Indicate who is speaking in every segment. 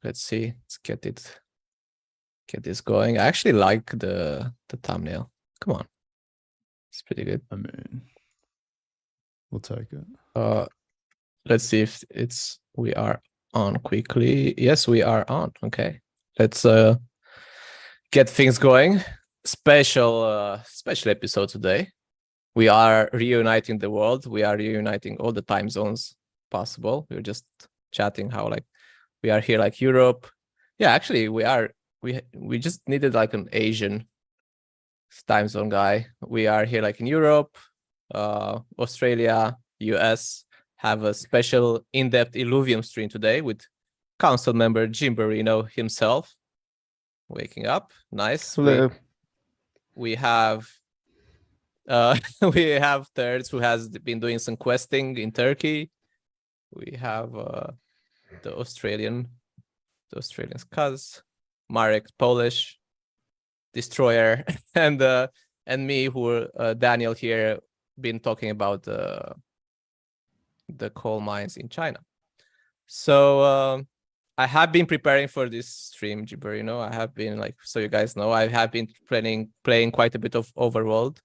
Speaker 1: Let's see. Let's get this going. I actually like the thumbnail. Come on. It's pretty good.
Speaker 2: I mean, we'll take it.
Speaker 1: Let's see if we are on quickly. Yes, we are on. Okay. Let's get things going. Special episode today. We are reuniting the world. We are reuniting all the time zones possible. We were just chatting how like we are here like Europe. Yeah, actually we just needed like an Asian time zone guy. We are here like in Europe, Australia, US, have a special in-depth Illuvium stream today with council member Jimberino himself. Waking up. Nice.
Speaker 3: Hello.
Speaker 1: We have we have Thirds who has been doing some questing in Turkey. We have the Australian Kaz, Marek Polish, Destroyer, and me who Daniel here been talking about the coal mines in China. So I have been preparing for this stream, Jimberino. I have been like, so you guys know, I have been playing quite a bit of Overworld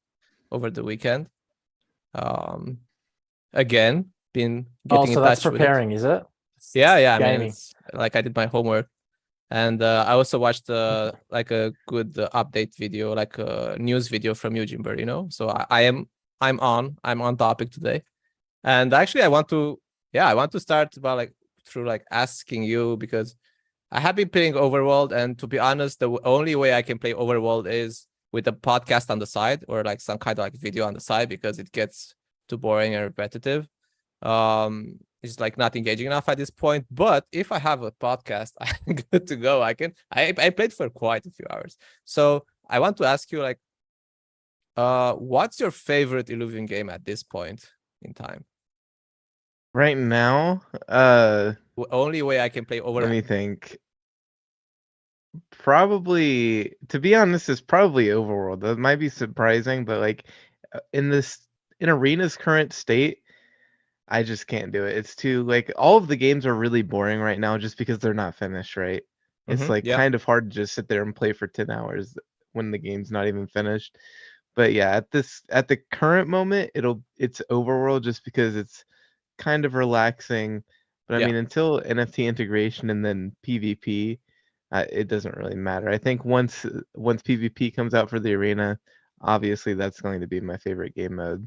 Speaker 1: over the weekend. Again, been getting in touch
Speaker 3: that's preparing,
Speaker 1: with
Speaker 3: is it?
Speaker 1: Yeah. I
Speaker 3: Gaming.
Speaker 1: mean, it's, like I did my homework, and I also watched like a good update video, like a news video from you, Jimberino. So I'm on topic today, and actually I want to start by like through like asking you, because I have been playing Overworld, and to be honest, the only way I can play Overworld is with a podcast on the side or like some kind of like video on the side, because it gets too boring and repetitive. It's like not engaging enough at this point. But if I have a podcast, I'm good to go. I played for quite a few hours. So I want to ask you, like, what's your favorite Illuvium game at this point in time?
Speaker 3: Right now,
Speaker 1: Only way I can play Overworld.
Speaker 3: let me think. Probably, to be honest, is probably Overworld. That might be surprising, but like in Arena's current state, I just can't do it. It's too, like, all of the games are really boring right now just because they're not finished, right? It's like kind of hard to just sit there and play for 10 hours when the game's not even finished. But yeah, at the current moment, it's Overworld just because it's kind of relaxing. But I mean, until NFT integration and then PvP, it doesn't really matter. I think once PvP comes out for the Arena, obviously that's going to be my favorite game mode.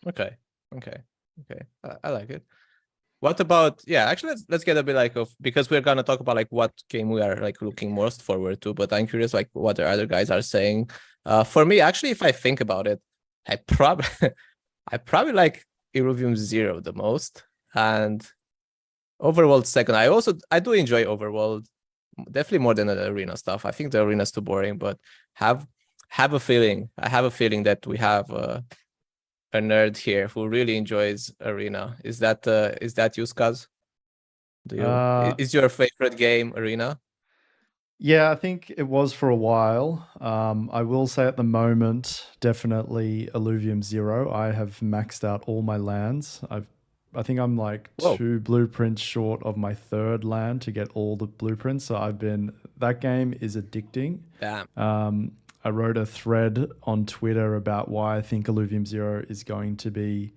Speaker 1: Okay. I like it. What about, actually let's get a bit like of, because we're gonna talk about like what game we are like looking most forward to, but I'm curious like what the other guys are saying. For me, actually, if I think about it, I probably like Illuvium 0 the most, and Overworld second. I do enjoy Overworld definitely more than the Arena stuff. I think the Arena's too boring, but I have a feeling that we have a nerd here who really enjoys Arena. Is that you, Skaz? Is your favorite game Arena?
Speaker 2: Yeah, I think it was for a while. I will say at the moment, definitely Illuvium 0. I have maxed out all my lands. I think I'm like 2 blueprints short of my 3rd land to get all the blueprints. So that game is addicting.
Speaker 1: Damn.
Speaker 2: I wrote a thread on Twitter about why I think Illuvium 0 is going to be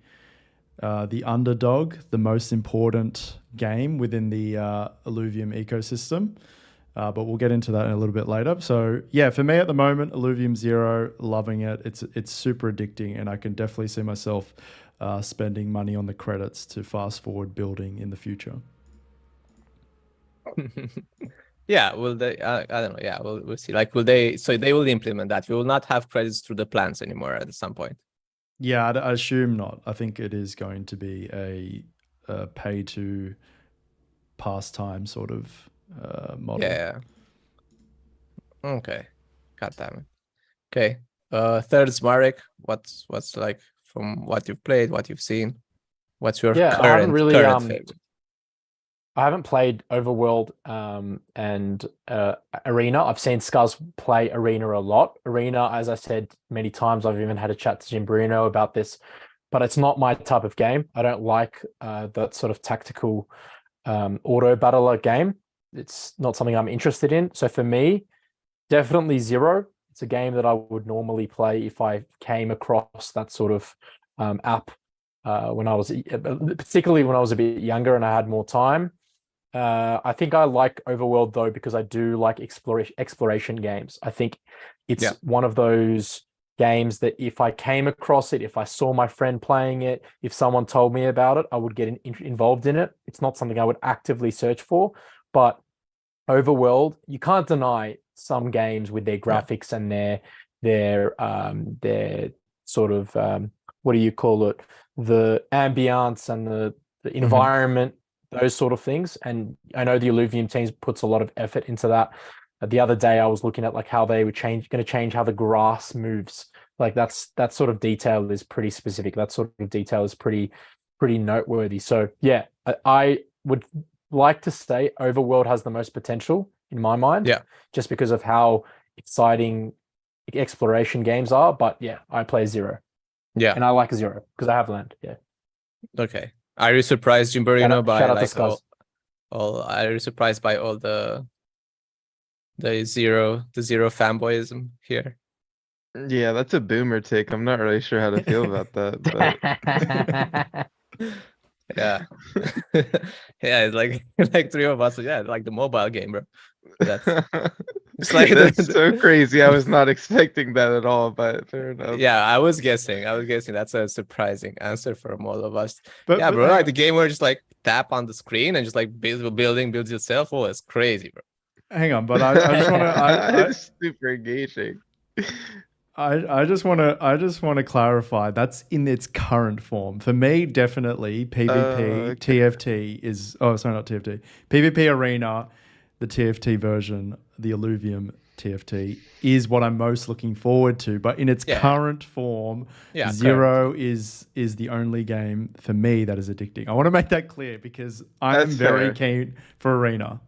Speaker 2: the underdog, the most important game within the Illuvium ecosystem. But we'll get into that in a little bit later. So yeah, for me at the moment, Illuvium 0, loving it. It's super addicting, and I can definitely see myself spending money on the credits to fast forward building in the future.
Speaker 1: Yeah, will they? I don't know. Yeah, we'll see. Like, will they? So they will implement that. We will not have credits through the plans anymore at some point.
Speaker 2: Yeah, I assume not. I think it is going to be a pay to pastime sort of model.
Speaker 1: Yeah. Okay. God damn it. Okay. Third, Marek. What's like from what you've played, what you've seen? What's your current favorite?
Speaker 4: I haven't played Overworld and Arena. I've seen Scuzz play Arena a lot. Arena, as I said many times, I've even had a chat to Jimberino about this, but it's not my type of game. I don't like that sort of tactical auto battler game. it's not something I'm interested in. So for me, definitely Zero. It's a game that I would normally play if I came across that sort of app when I was, particularly when I was a bit younger and I had more time. I think I like Overworld though because I do like exploration games. I think it's one of those games that if I came across it, if I saw my friend playing it, if someone told me about it, I would get involved in it. It's not something I would actively search for, but Overworld, you can't deny some games with their graphics and their sort of what do you call it? The ambience and the environment, those sort of things. And I know the Illuvium teams puts a lot of effort into that. The other day I was looking at like how they were going to change how the grass moves. Like that sort of detail is pretty specific. That sort of detail is pretty noteworthy. So yeah, I would like to say Overworld has the most potential in my mind.
Speaker 1: Yeah.
Speaker 4: Just because of how exciting exploration games are. But yeah, I play Zero.
Speaker 1: Yeah.
Speaker 4: And I like Zero because I have land. Yeah.
Speaker 1: Okay. Are you surprised, Jimberino, by
Speaker 4: shout out to
Speaker 1: like
Speaker 4: Scuzz.
Speaker 1: all are you surprised by all the zero fanboyism here?
Speaker 3: Yeah, that's a boomer take. I'm not really sure how to feel about that, but
Speaker 1: Yeah. Yeah, it's like three of us. Yeah, like the mobile game, bro. That's it's like
Speaker 3: that's so crazy. I was not expecting that at all, but fair enough.
Speaker 1: Yeah, I was guessing that's a surprising answer from all of us.
Speaker 2: But
Speaker 1: bro, like the game where just like tap on the screen and just like builds yourself. Oh, it's crazy, bro.
Speaker 2: Hang on, but I just want to.
Speaker 3: It's super engaging.
Speaker 2: I just want to clarify that's in its current form. For me, definitely PvP TFT is sorry, not TFT. PvP Arena, the TFT version, the Illuvium TFT is what I'm most looking forward to. But in its current form, Zero is the only game for me that is addicting. I want to make that clear because I'm very keen for Arena.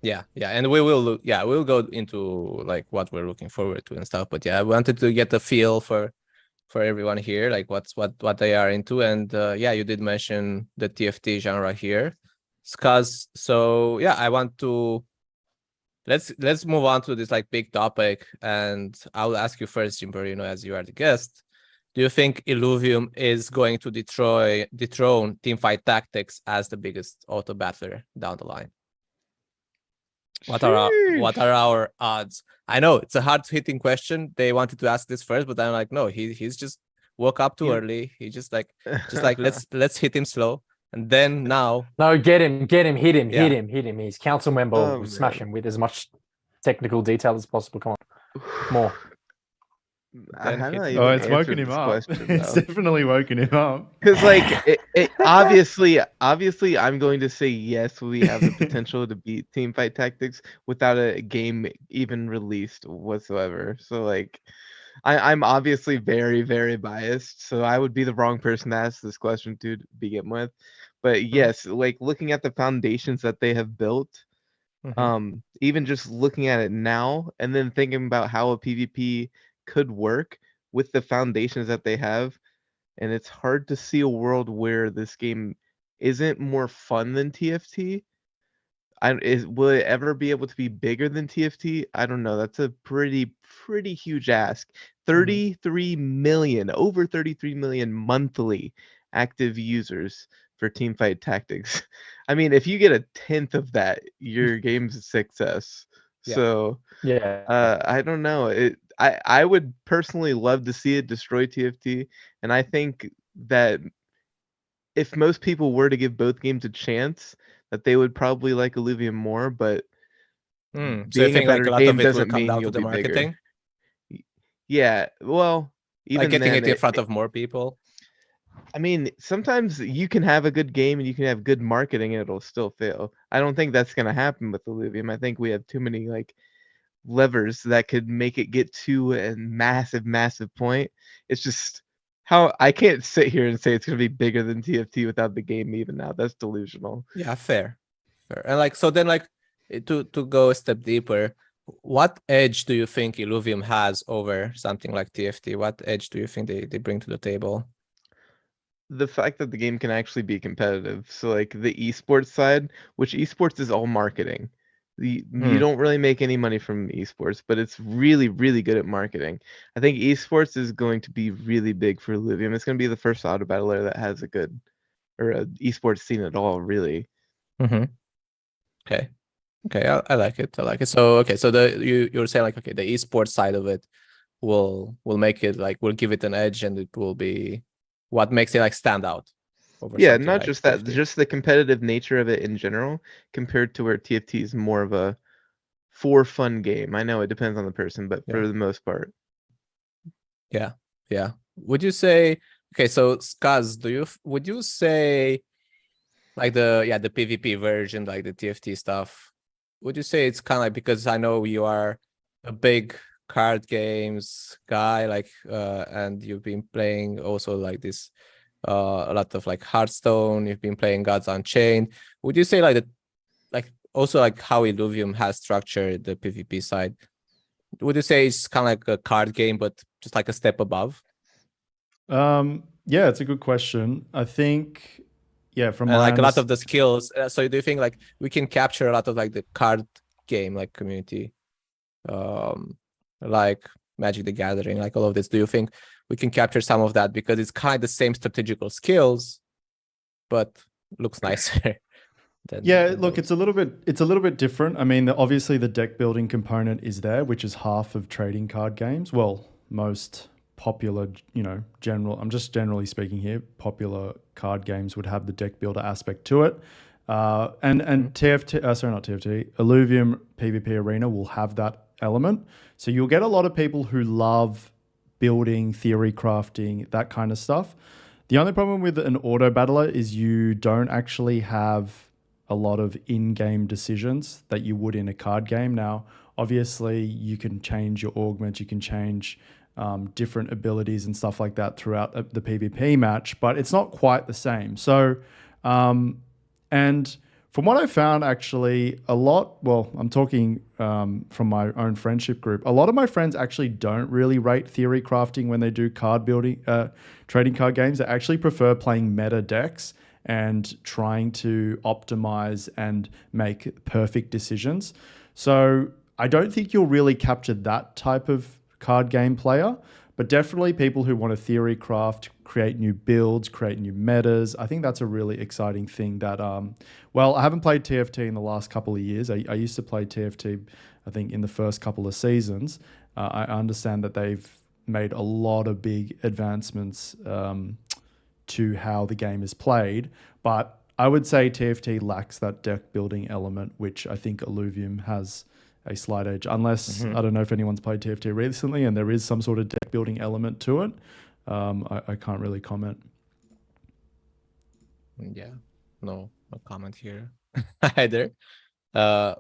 Speaker 1: Yeah, and we'll go into like what we're looking forward to and stuff. But yeah, I wanted to get a feel for everyone here, like what they are into. And you did mention the TFT genre here, Skaz. So yeah, I want to let's move on to this like big topic, and I'll ask you first, Jimberino, as you are the guest. Do you think Illuvium is going to dethrone Teamfight Tactics as the biggest auto battler down the line? What are our odds? I know it's a hard hitting question. They wanted to ask this first, but I'm like, no, he's just woke up too early. He just like let's hit him slow, and then now
Speaker 4: get him, hit him. He's council member. We'll smash him with as much technical detail as possible. Come on, more.
Speaker 2: It's woken him up. It's definitely woken him up.
Speaker 3: Because like it obviously I'm going to say yes, we have the potential to beat Teamfight Tactics without a game even released whatsoever. So like I'm obviously very, very biased. So I would be the wrong person to ask this question to begin with. But yes, like looking at the foundations that they have built, even just looking at it now and then thinking about how a PvP could work with the foundations that they have, and it's hard to see a world where this game isn't more fun than TFT. Will it ever be able to be bigger than TFT? I don't know. That's a pretty huge ask. 33 million, over 33 million monthly active users for Teamfight Tactics. I mean, if you get a 10th of that, your game's a success. So I don't know. I would personally love to see it destroy TFT, and I think that if most people were to give both games a chance, that they would probably like Illuvium more. But
Speaker 1: so being a better game doesn't mean you'll be marketing.
Speaker 3: Bigger. Yeah, well, even
Speaker 1: like getting it in front of more people.
Speaker 3: I mean, sometimes you can have a good game and you can have good marketing and it'll still fail. I don't think that's gonna happen with Illuvium. I think we have too many like levers that could make it get to a massive point. It's just how I can't sit here and say it's gonna be bigger than TFT without the game even out. That's delusional.
Speaker 1: Yeah, fair. And like so then like to go a step deeper, what edge do you think Illuvium has over something like TFT? What edge do you think they bring to the table?
Speaker 3: the fact that the game can actually be competitive. So like the esports side, which esports is all marketing. You don't really make any money from esports, but it's really, really good at marketing. I think esports is going to be really big for Illuvium. It's going to be the first auto battler that has a good or a esports scene at all, really.
Speaker 1: Mm-hmm. Okay. Okay, I like it. I like it. So okay, so you're saying like okay, the esports side of it will make it like will give it an edge, and it will be what makes it like stand out over
Speaker 3: Yeah,
Speaker 1: something
Speaker 3: not
Speaker 1: like
Speaker 3: just that,
Speaker 1: TFT.
Speaker 3: just the competitive nature of it in general, compared to where TFT is more of a for fun game. I know it depends on the person, but
Speaker 1: Yeah.
Speaker 3: for the most part.
Speaker 1: Yeah. Yeah. Would you say okay, so Skaz, would you say like the PvP version, like the TFT stuff, would you say it's kind of like because I know you are a big card games guy, like and you've been playing also like this a lot of like Hearthstone, you've been playing Gods Unchained. Would you say like like also like how Illuvium has structured the PvP side? Would you say it's kind of like a card game, but just like a step above?
Speaker 2: Yeah, it's a good question. I think, yeah, from
Speaker 1: And
Speaker 2: my
Speaker 1: like a lot of
Speaker 2: understanding,
Speaker 1: the skills. So do you think like we can capture a lot of like the card game like community, um, like Magic the Gathering, like all of this? Do you think we can capture some of that because it's kind of the same strategical skills, but looks nicer
Speaker 2: yeah,
Speaker 1: than
Speaker 2: look,
Speaker 1: those?
Speaker 2: it's a little bit different. I mean, obviously the deck building component is there, which is half of trading card games. Well, most popular, general. I'm just generally speaking here. Popular card games would have the deck builder aspect to it, and TFT, sorry, not TFT, Illuvium PvP Arena will have that element. So you'll get a lot of people who love building, theory crafting, that kind of stuff. The only problem with an auto battler is you don't actually have a lot of in-game decisions that you would in a card game. Now, obviously, you can change your augments, you can change different abilities and stuff like that throughout the PvP match, but it's not quite the same. So, and from what I found, actually, I'm talking from my own friendship group, a lot of my friends actually don't really rate theory crafting when they do card building, trading card games. They actually prefer playing meta decks and trying to optimize and make perfect decisions. So I don't think you'll really capture that type of card game player, but definitely people who want to theory craft, create new builds, create new metas. I think that's a really exciting thing that, well, I haven't played TFT in the last couple of years. I used to play TFT, I think, in the first couple of seasons. I understand that they've made a lot of big advancements to how the game is played, but I would say TFT lacks that deck building element, which I think Illuvium has a slight edge. Unless, I don't know if anyone's played TFT recently and there is some sort of deck building element to it. I can't really comment.
Speaker 1: Yeah, no comment here either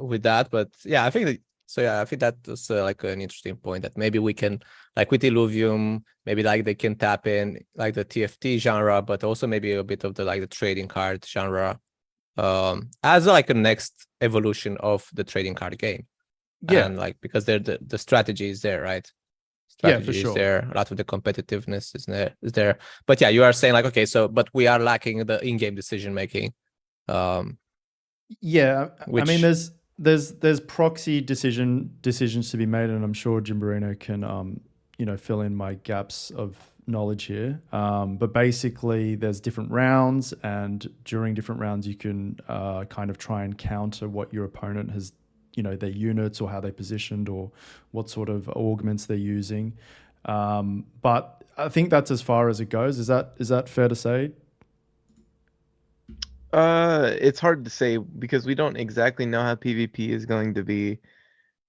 Speaker 1: with that, but yeah, I think that, so yeah, I think that was like an interesting point that maybe we can like with Illuvium, maybe like they can tap in like the TFT genre, but also maybe a bit of the like the trading card genre as like a next evolution of the trading card game.
Speaker 2: Yeah,
Speaker 1: And like because the strategy is there, right?
Speaker 2: yeah, for
Speaker 1: Strategy is
Speaker 2: sure.
Speaker 1: there, a lot of the competitiveness is there. But yeah, you are saying like okay, so but we are lacking the in-game decision making.
Speaker 2: Yeah, I mean,
Speaker 1: Which
Speaker 2: there's proxy decisions to be made, and I'm sure Jimberino can fill in my gaps of knowledge here. But basically, there's different rounds, and during different rounds, you can kind of try and counter what your opponent has, their units or how they positioned or what sort of augments they're using. But I think that's as far as it goes. Is that fair to say?
Speaker 3: It's hard to say because we don't exactly know how PvP is going to be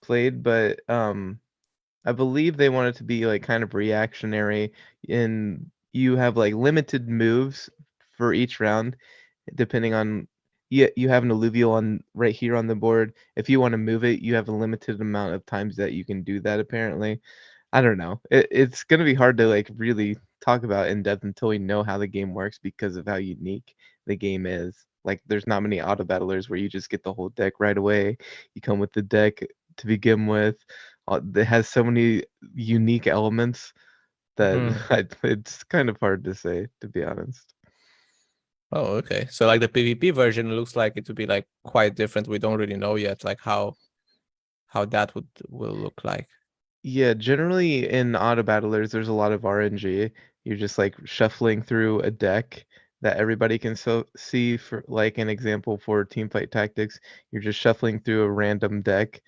Speaker 3: played, but I believe they want it to be like kind of reactionary in you have like limited moves for each round depending on you have an alluvial on right here on the board. If you want to move it, you have a limited amount of times that you can do that apparently. I don't know. It's going to be hard to like really talk about in depth until we know how the game works because of how unique the game is. Like there's not many auto battlers where you just get the whole deck right away. You come with the deck to begin with. It has so many unique elements that
Speaker 1: Mhm.
Speaker 3: it's kind of hard to say, to be honest.
Speaker 1: Oh, okay. So like the PvP version looks like it would be like quite different. We don't really know yet, like how that will look like.
Speaker 3: Yeah, generally in auto battlers, there's a lot of RNG. You're just like shuffling through a deck that everybody can see. For like an example for teamfight tactics, you're just shuffling through a random deck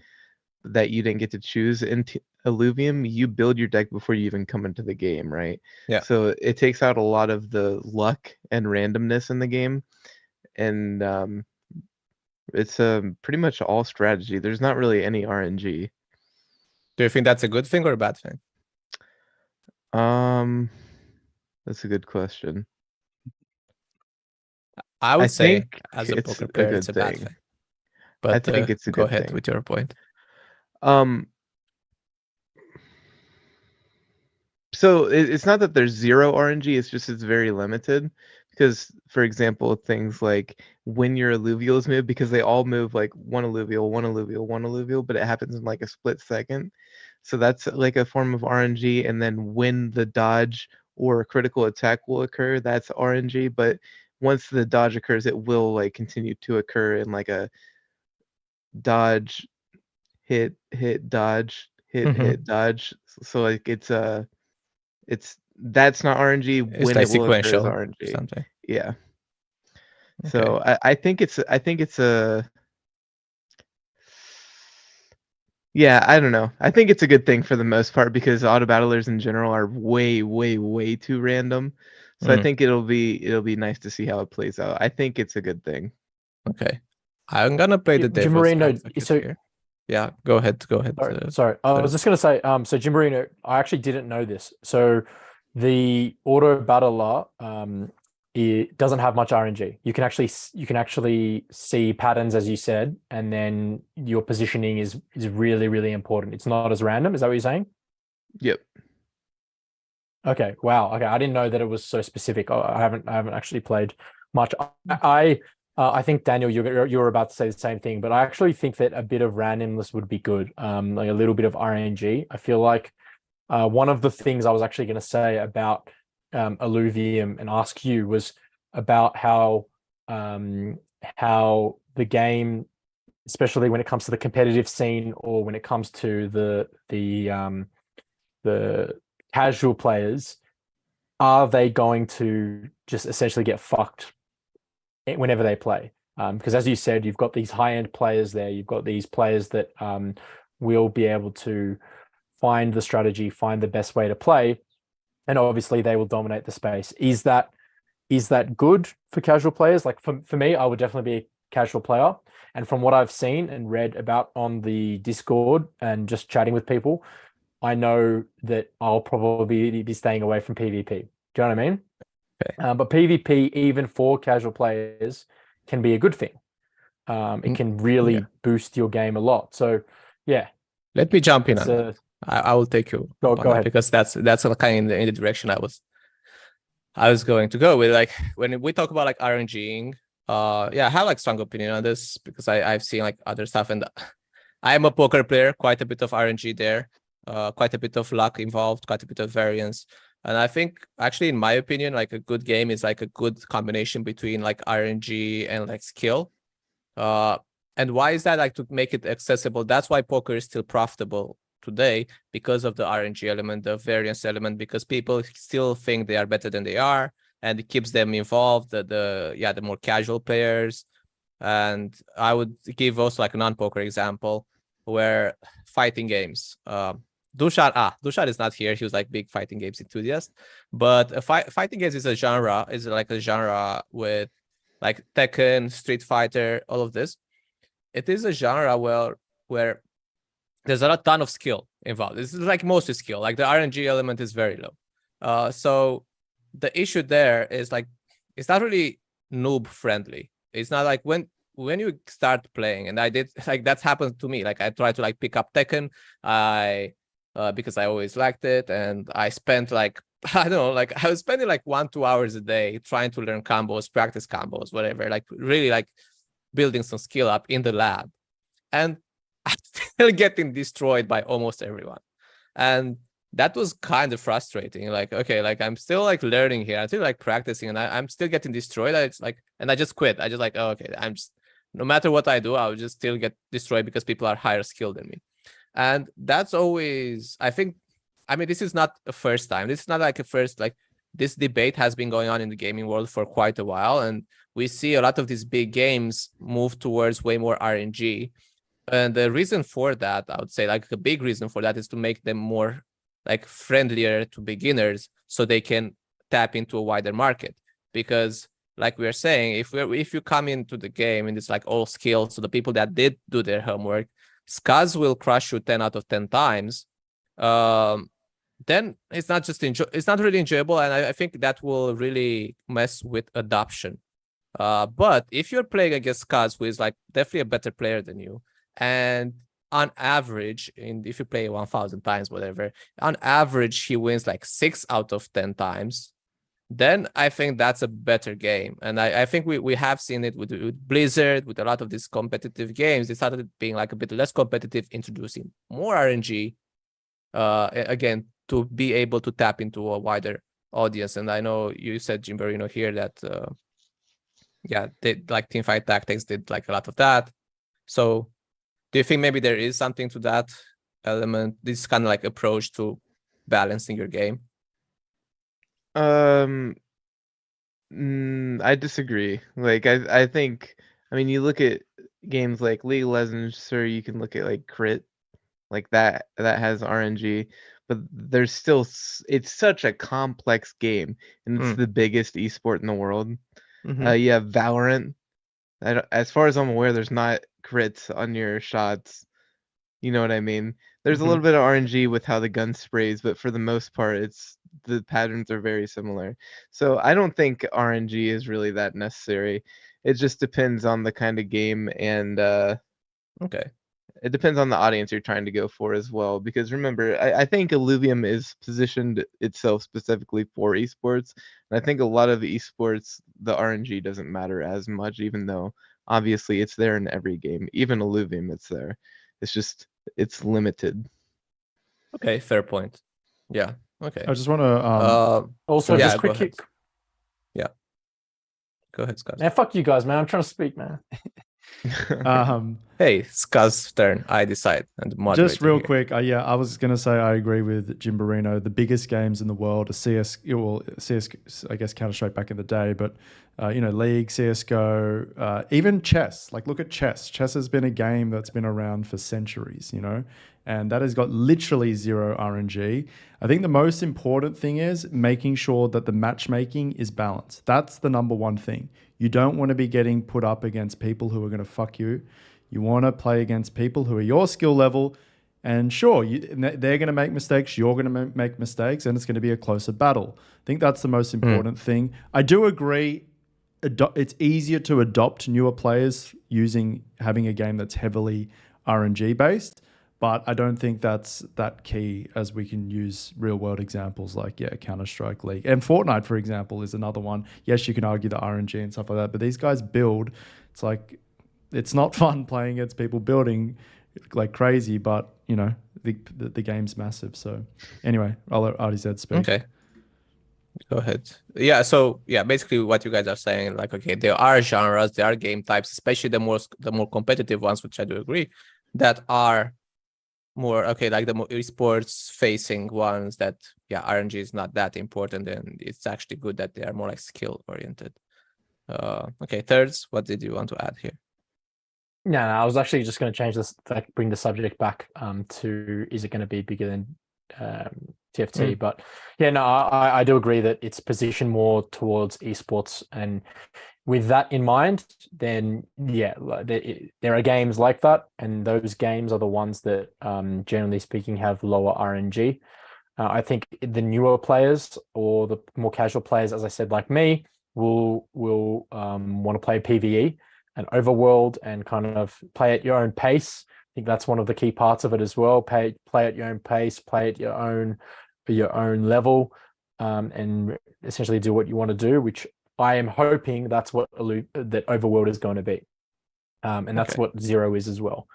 Speaker 3: that you didn't get to choose. In Illuvium, you build your deck before you even come into the game, right?
Speaker 1: Yeah.
Speaker 3: So it takes out a lot of the luck and randomness in the game, and it's pretty much all strategy. There's not really any RNG.
Speaker 1: Do you think that's a good thing or a bad thing?
Speaker 3: That's a good question.
Speaker 1: I
Speaker 3: I
Speaker 1: would say
Speaker 3: think
Speaker 1: as a
Speaker 3: it's
Speaker 1: poker
Speaker 3: a
Speaker 1: player, it's
Speaker 3: good
Speaker 1: a bad
Speaker 3: thing.
Speaker 1: thing.
Speaker 3: I
Speaker 1: But
Speaker 3: think it's a
Speaker 1: go
Speaker 3: good
Speaker 1: ahead
Speaker 3: thing.
Speaker 1: with your point.
Speaker 3: Um, so it's not that there's zero RNG, it's just it's very limited. Because, for example, things like when your alluvials move, because they all move like one alluvial, one alluvial, one alluvial, but it happens in like a split second. So that's like a form of RNG. And then when the dodge or a critical attack will occur, that's RNG. But once the dodge occurs, it will like continue to occur in like a dodge, hit, hit, dodge, hit,
Speaker 1: Mhm.
Speaker 3: hit, dodge. So like it's that's not RNG.
Speaker 1: It's
Speaker 3: When
Speaker 1: like
Speaker 3: it will occur is
Speaker 1: sequential
Speaker 3: RNG.
Speaker 1: something.
Speaker 3: Yeah.
Speaker 1: Okay.
Speaker 3: So I think it's a yeah, I don't know. I think it's a good thing for the most part because auto battlers in general are way, way, way too random. So I
Speaker 1: Mm,
Speaker 3: think it'll be nice to see how it plays out. I think it's a good thing.
Speaker 1: okay. I'm gonna play the devil's
Speaker 4: Jimberino,
Speaker 1: advocate
Speaker 4: so
Speaker 1: here. Yeah, go ahead. Go ahead.
Speaker 4: sorry. I was just going to say, so Jimberino, I actually didn't know this. So the auto battler, it doesn't have much RNG. You can actually see patterns, as you said, and then your positioning is really, really important. It's not as random. Is that what you're saying?
Speaker 3: Yep.
Speaker 4: Okay. Wow. Okay. I didn't know that it was so specific. I haven't actually played much. I think Daniel, you're about to say the same thing, but I actually think that a bit of randomness would be good. Like a little bit of RNG. I feel like one of the things I was actually going to say about Illuvium and ask you was about how the game, especially when it comes to the competitive scene or when it comes to the casual players, are they going to just essentially get fucked whenever they play? Because as you said, you've got these high-end players there. You've got these players that will be able to find the strategy, find the best way to play, and obviously they will dominate the space. Is that good for casual players? Like for me, I would definitely be a casual player. And from what I've seen and read about on the Discord and just chatting with people, I know that I'll probably be staying away from PvP. Do you know what I mean?
Speaker 1: Okay.
Speaker 4: But PvP, even for casual players, can be a good thing. It can really
Speaker 1: Yeah.
Speaker 4: boost your game a lot. So, yeah,
Speaker 1: Let me jump in
Speaker 4: it's
Speaker 1: on that. I will take you
Speaker 4: go
Speaker 1: up on that
Speaker 4: ahead.
Speaker 1: because that's kind of in the direction I was going to go with. Like when we talk about like RNGing, yeah, I have like strong opinion on this because I've seen like other stuff, and I am a poker player, quite a bit of RNG there, quite a bit of luck involved, quite a bit of variance. And I think actually, in my opinion, like a good game is like a good combination between like RNG and like skill. And why is that? Like to make it accessible. That's why poker is still profitable today, because of the RNG element, the variance element, because people still think they are better than they are, and it keeps them involved. The more casual players. And I would give also like a non-poker example where fighting games. Dushar is not here. He was like big fighting games enthusiast, but fighting games is like a genre with like Tekken, Street Fighter, all of this. It is a genre where there's a ton of skill involved. This is like mostly skill. Like the RNG element is very low. So the issue there is like it's not really noob friendly. It's not like when you start playing, and I did like that's happened to me. Like I tried to like pick up Tekken, because I always liked it, and I spent like I don't know, like I was spending like 1-2 hours a day trying to learn combos, practice combos, whatever. Like really like building some skill up in the lab, and I'm still getting destroyed by almost everyone. And that was kind of frustrating. Like, okay, like I'm still like learning here. I'm still like practicing, and I'm still getting destroyed. It's like, and I just quit. I just like, oh, okay, I'm just, no matter what I do, I'll just still get destroyed because people are higher skilled than me. And that's always, I think, I mean, this is not a first time. This is not like a first, like this debate has been going on in the gaming world for quite a while. And we see a lot of these big games move towards way more RNG. And the reason for that, I would say, like a big reason for that is to make them more like friendlier to beginners so they can tap into a wider market. Because like we are saying, if you come into the game and it's like all skills, so the people that did do their homework, Skaz will crush you 10 out of 10 times. Then it's not just it's not really enjoyable, and I think that will really mess with adoption. But if you're playing against Skaz, who is like definitely a better player than you, and on average, if you play 1,000 times, whatever, on average he wins like 6 out of 10 times, then I think that's a better game. And I think we have seen it with Blizzard, with a lot of these competitive games. They started being like a bit less competitive, introducing more RNG, again, to be able to tap into a wider audience. And I know you said, Jimberino, here that, yeah, they, like Teamfight Tactics did like a lot of that. So do you think maybe there is something to that element, this kind of like approach to balancing your game?
Speaker 3: I disagree. Like I think, I mean, you look at games like League of Legends, or you can look at like Crit, like that has RNG, but there's still, it's such a complex game, and it's the biggest esport in the world. You have Valorant. As far as I'm aware, there's not crits on your shots. You know what I mean? There's a little bit of RNG with how the gun sprays, but for the most part, the patterns are very similar. So I don't think RNG is really that necessary. It just depends on the kind of game, and
Speaker 1: Okay.
Speaker 3: it depends on the audience you're trying to go for as well. Because remember, I think Illuvium is positioned itself specifically for esports. And I think a lot of esports, the RNG doesn't matter as much, even though obviously it's there in every game. Even Illuvium, it's there. It's just, it's limited.
Speaker 1: Okay, fair point. Yeah. Okay.
Speaker 2: I just want to
Speaker 4: Also,
Speaker 1: yeah,
Speaker 4: just
Speaker 1: go
Speaker 4: quick.
Speaker 1: ahead. Yeah. Go ahead, Scott.
Speaker 4: Man, fuck you guys, man. I'm trying to speak, man.
Speaker 1: Hey, Scott's turn. I decide. And
Speaker 2: just real
Speaker 1: here.
Speaker 2: quick, yeah, I was going to say I agree with Jimberino. The biggest games in the world are CS, I guess Counter-Strike back in the day, but League, CS:GO, even chess. Like, look at chess. Chess has been a game that's been around for centuries, and that has got literally zero RNG. I think the most important thing is making sure that the matchmaking is balanced. That's the number one thing. You don't want to be getting put up against people who are going to fuck you. You want to play against people who are your skill level, and sure, they're going to make mistakes, you're going to make mistakes, and it's going to be a closer battle. I think that's the most important thing. I do agree, it's easier to adopt newer players having a game that's heavily RNG based, but I don't think that's that key, as we can use real world examples like, Counter-Strike, League. And Fortnite, for example, is another one. Yes, you can argue the RNG and stuff like that, but these guys build. It's like, it's not fun playing against people building like crazy, but, the game's massive. So anyway, I'll let RDZ speak.
Speaker 1: Okay. Go ahead. Yeah, so basically what you guys are saying, like, okay, there are genres, there are game types, especially the more competitive ones, which I do agree, that are more like the more esports facing ones that RNG is not that important, and it's actually good that they are more like skill oriented. Okay, thirds, what did you want to add here?
Speaker 4: No, I was actually just going to change this, like bring the subject back to, is it going to be bigger than TFT? But I do agree that it's positioned more towards esports, and with that in mind, then there are games like that, and those games are the ones that, generally speaking, have lower RNG. I think the newer players or the more casual players, as I said, like me, will want to play PvE and overworld and kind of play at your own pace. I think that's one of the key parts of it as well. Play at your own pace, play at your own level, and essentially do what you want to do, which I am hoping that's what that overworld is going to be. And that's what Zero is as well.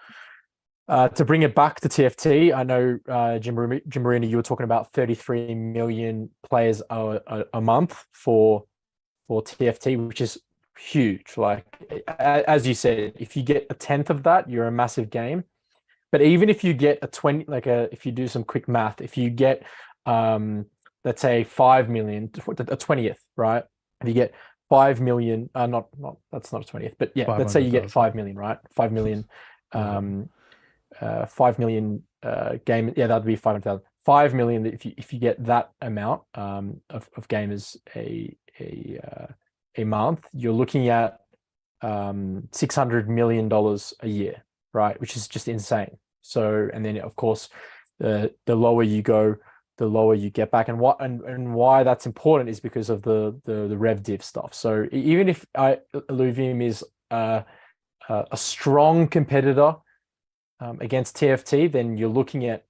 Speaker 4: To bring it back to TFT, I know Jimberino, you were talking about 33 million players a month for TFT, which is huge. Like as you said, if you get a tenth of that, you're a massive game. But even if you get a 20, if you do some quick math, if you get let's say 5 million, a 20th, right? If you get 5 million, not that's not a 20th, but yeah, let's say you get 5 million, right? 5 million 5 million game, yeah, that'd be 500,000. 5 million, if you get that amount of gamers a month, you're looking at $600 million a year, right? Which is just insane. So, and then of course, the lower you go, the lower you get back. And why that's important is because of the rev div stuff. So even if Illuvium is a strong competitor against TFT, then you're looking at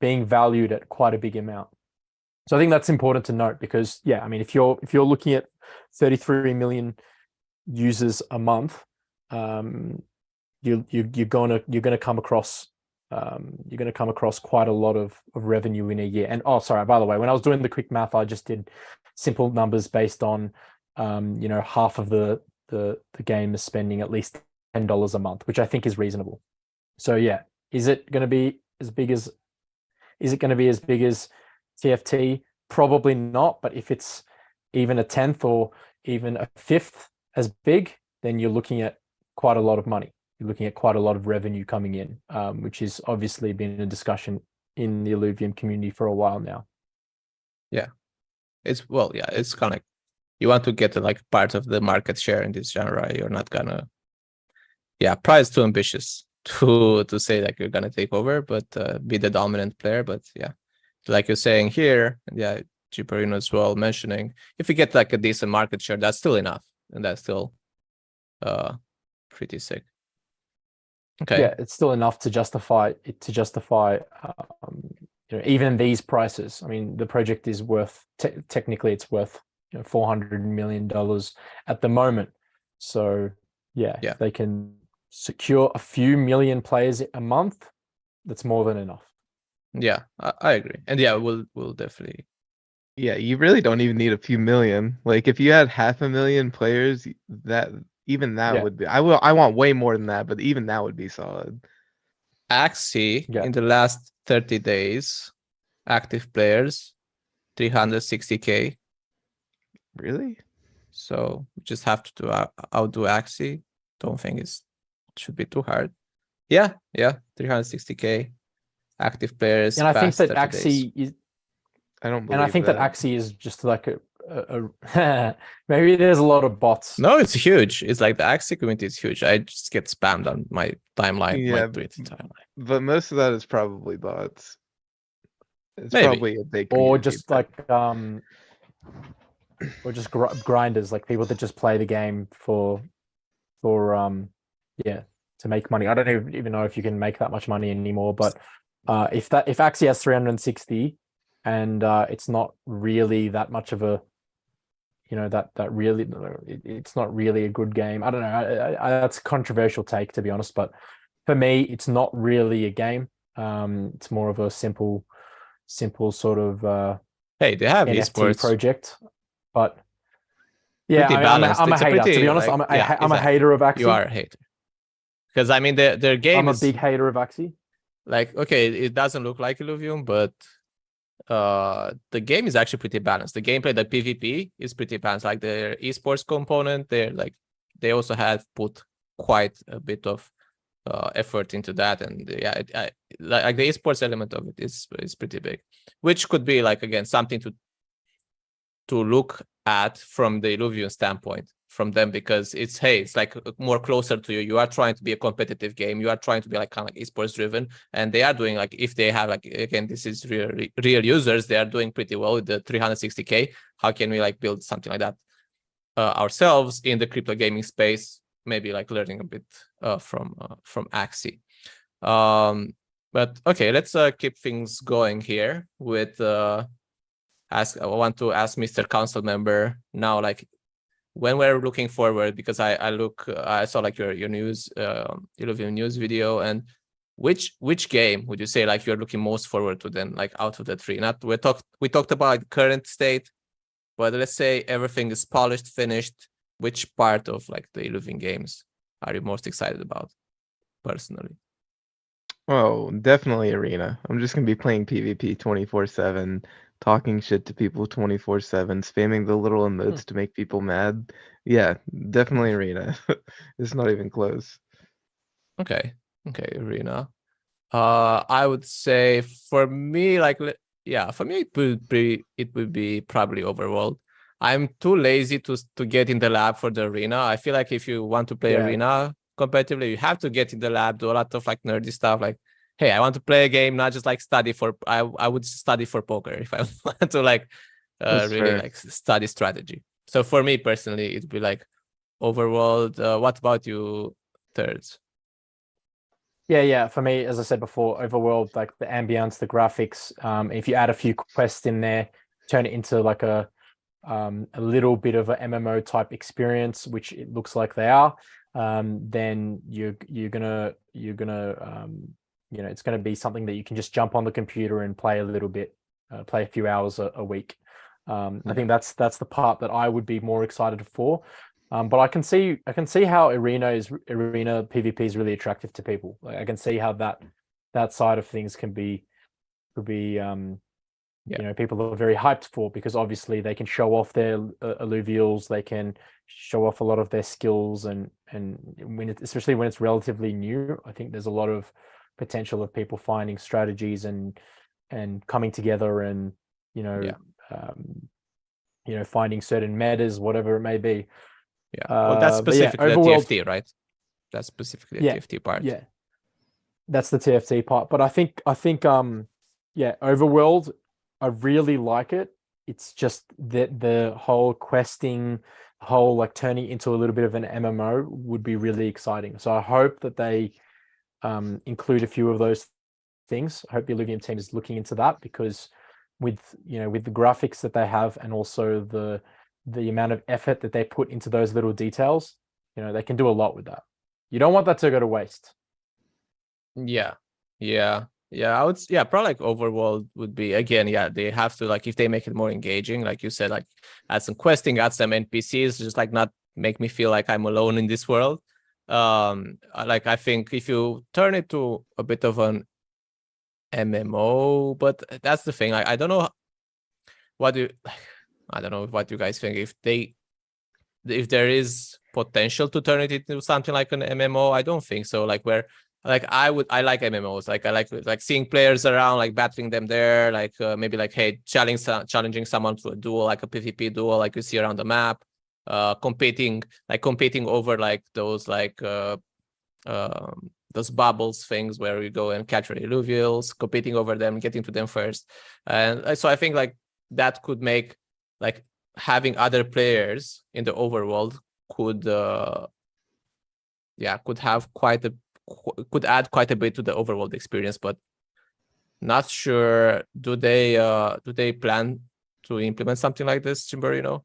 Speaker 4: being valued at quite a big amount. So I think that's important to note because, yeah, I mean, if you're looking at 33 million users a month, you're gonna come across quite a lot of revenue in a year. And sorry, by the way, when I was doing the quick math, I just did simple numbers based on half of the game is spending at least $10 a month, which I think is reasonable. So yeah, is it going to be as big as TFT? Probably not, but if it's even a tenth or even a fifth as big, then you're looking at quite a lot of money. You're looking at quite a lot of revenue coming in, which has obviously been a discussion in the Illuvium community for a while now.
Speaker 1: Yeah, it's kind of like you want to get like part of the market share in this genre. You're not gonna, price too ambitious to say like you're gonna take over, but be the dominant player. But yeah, like you're saying here, and yeah, Jimberino as well mentioning, if you get like a decent market share, that's still enough, and that's still pretty sick. Okay.
Speaker 4: Yeah, it's still enough to justify even these prices. I mean, the project is worth technically it's worth $400 million at the moment. So yeah, if they can secure a few million players a month, that's more than enough. Yeah,
Speaker 1: I agree. And yeah, we'll definitely.
Speaker 3: Yeah, you really don't even need a few million. Like if you had 500,000 players, that would be. I want way more than that, but even that would be solid.
Speaker 1: Axie in the last 30 days, active players, 360K.
Speaker 3: Really?
Speaker 1: So we just have to outdo Axie. Don't think it should be too hard. Yeah, 360K active players.
Speaker 4: And I think that Axie is.
Speaker 3: I don't believe.
Speaker 4: And I think that Axie is just like maybe there's a lot of bots.
Speaker 1: No, it's huge. It's like the Axie community is huge. I just get spammed on my timeline, my Twitter timeline.
Speaker 3: But most of that is probably bots. It's
Speaker 1: maybe.
Speaker 3: Probably a big
Speaker 4: or just like or just grinders, like people that just play the game for to make money. I don't even know if you can make that much money anymore, but if Axie has 360 and it's not really that much of a it's not really a good game. I don't know. That's a controversial take, to be honest, but for me, it's not really a game. It's more of a simple sort of
Speaker 1: hey, they have
Speaker 4: NFT
Speaker 1: esports
Speaker 4: project, but yeah, I'm a hater. To be honest, I'm a hater of Axie.
Speaker 1: You are a hater because I mean their game.
Speaker 4: I'm a big hater of Axie.
Speaker 1: Like, okay, it doesn't look like Illuvium, but the game is actually pretty balanced. The gameplay, the PvP is pretty balanced. Like their esports component, they also have put quite a bit of effort into that, and like the esports element of it is pretty big, which could be like again something to look at from the Illuvium standpoint from them, because it's like more closer to you. You are trying to be a competitive game. You are trying to be like kind of like esports driven, and they are doing like, if they have like, again, this is real users, they are doing pretty well with the 360K. How can we like build something like that ourselves in the crypto gaming space? Maybe like learning a bit from Axie. But okay, let's keep things going here with I want to ask Mr. Council Member now, like, when we're looking forward, because I saw like your news Illuvium news video, and which game would you say like you're looking most forward to then, like out of the three? Not we talked about current state, but let's say everything is polished, finished. Which part of like the Illuvium games are you most excited about personally?
Speaker 3: Oh, definitely Arena. I'm just gonna be playing PvP 24/7, talking shit to people 24/7, spamming the little emotes to make people mad. Yeah, definitely Arena. It's not even close.
Speaker 1: Okay, Arena. I would say for me, like, yeah, for me it would be probably Overworld. I'm too lazy to get in the lab for the Arena. I feel like if you want to play
Speaker 4: Yeah.
Speaker 1: Arena competitively, you have to get in the lab, do a lot of like nerdy stuff. Like, hey, I want to play a game, not just like study for. I would study for poker if I want to like
Speaker 3: That's
Speaker 1: really
Speaker 3: fair.
Speaker 1: like study strategy. So for me personally, it'd be like Overworld. What about you, thirds?
Speaker 4: Yeah. For me, as I said before, Overworld, like the ambience, the graphics. If you add a few quests in there, turn it into like a little bit of a MMO type experience, which it looks like they are. Then you're gonna it's gonna be something that you can just jump on the computer and play a little bit, play a few hours a week. I think that's the part that I would be more excited for. But I can see how arena PvP is really attractive to people. Like I can see how that side of things could be people are very hyped for, because obviously they can show off their alluvials, they can show off a lot of their skills, and especially when it's relatively new, I think there's a lot of potential of people finding strategies and coming together and finding certain metas, whatever it may be.
Speaker 1: Yeah. Well, that's specifically the
Speaker 4: Overworld,
Speaker 1: TFT, right? That's specifically the TFT part.
Speaker 4: Yeah, that's the TFT part. But I think Overworld, I really like it. It's just that the whole questing, whole like turning into a little bit of an MMO would be really exciting. So I hope that they include a few of those things. I hope the Illuvium team is looking into that, because with the graphics that they have, and also the amount of effort that they put into those little details, they can do a lot with that. You don't want that to go to waste.
Speaker 1: Yeah. I would. Yeah, probably like Overworld would be, again. Yeah, they have to, like, if they make it more engaging, like you said, like add some questing, add some NPCs, just like not make me feel like I'm alone in this world. Like I think if you turn it to a bit of an MMO, but that's the thing. I don't know I don't know what you guys think. If there is potential to turn it into something like an MMO, I don't think so. Like where, like I like MMOs. Like I like seeing players around, like battling them there. Like maybe like, hey, challenging someone to a duel, like a PvP duel, like you see around the map. Competing over like those those bubbles things where you go and capture illuvials, competing over them, getting to them first. And so I think like that could make, like, having other players in the overworld could add quite a bit to the overworld experience. But not sure, do they plan to implement something like this, Jimberino?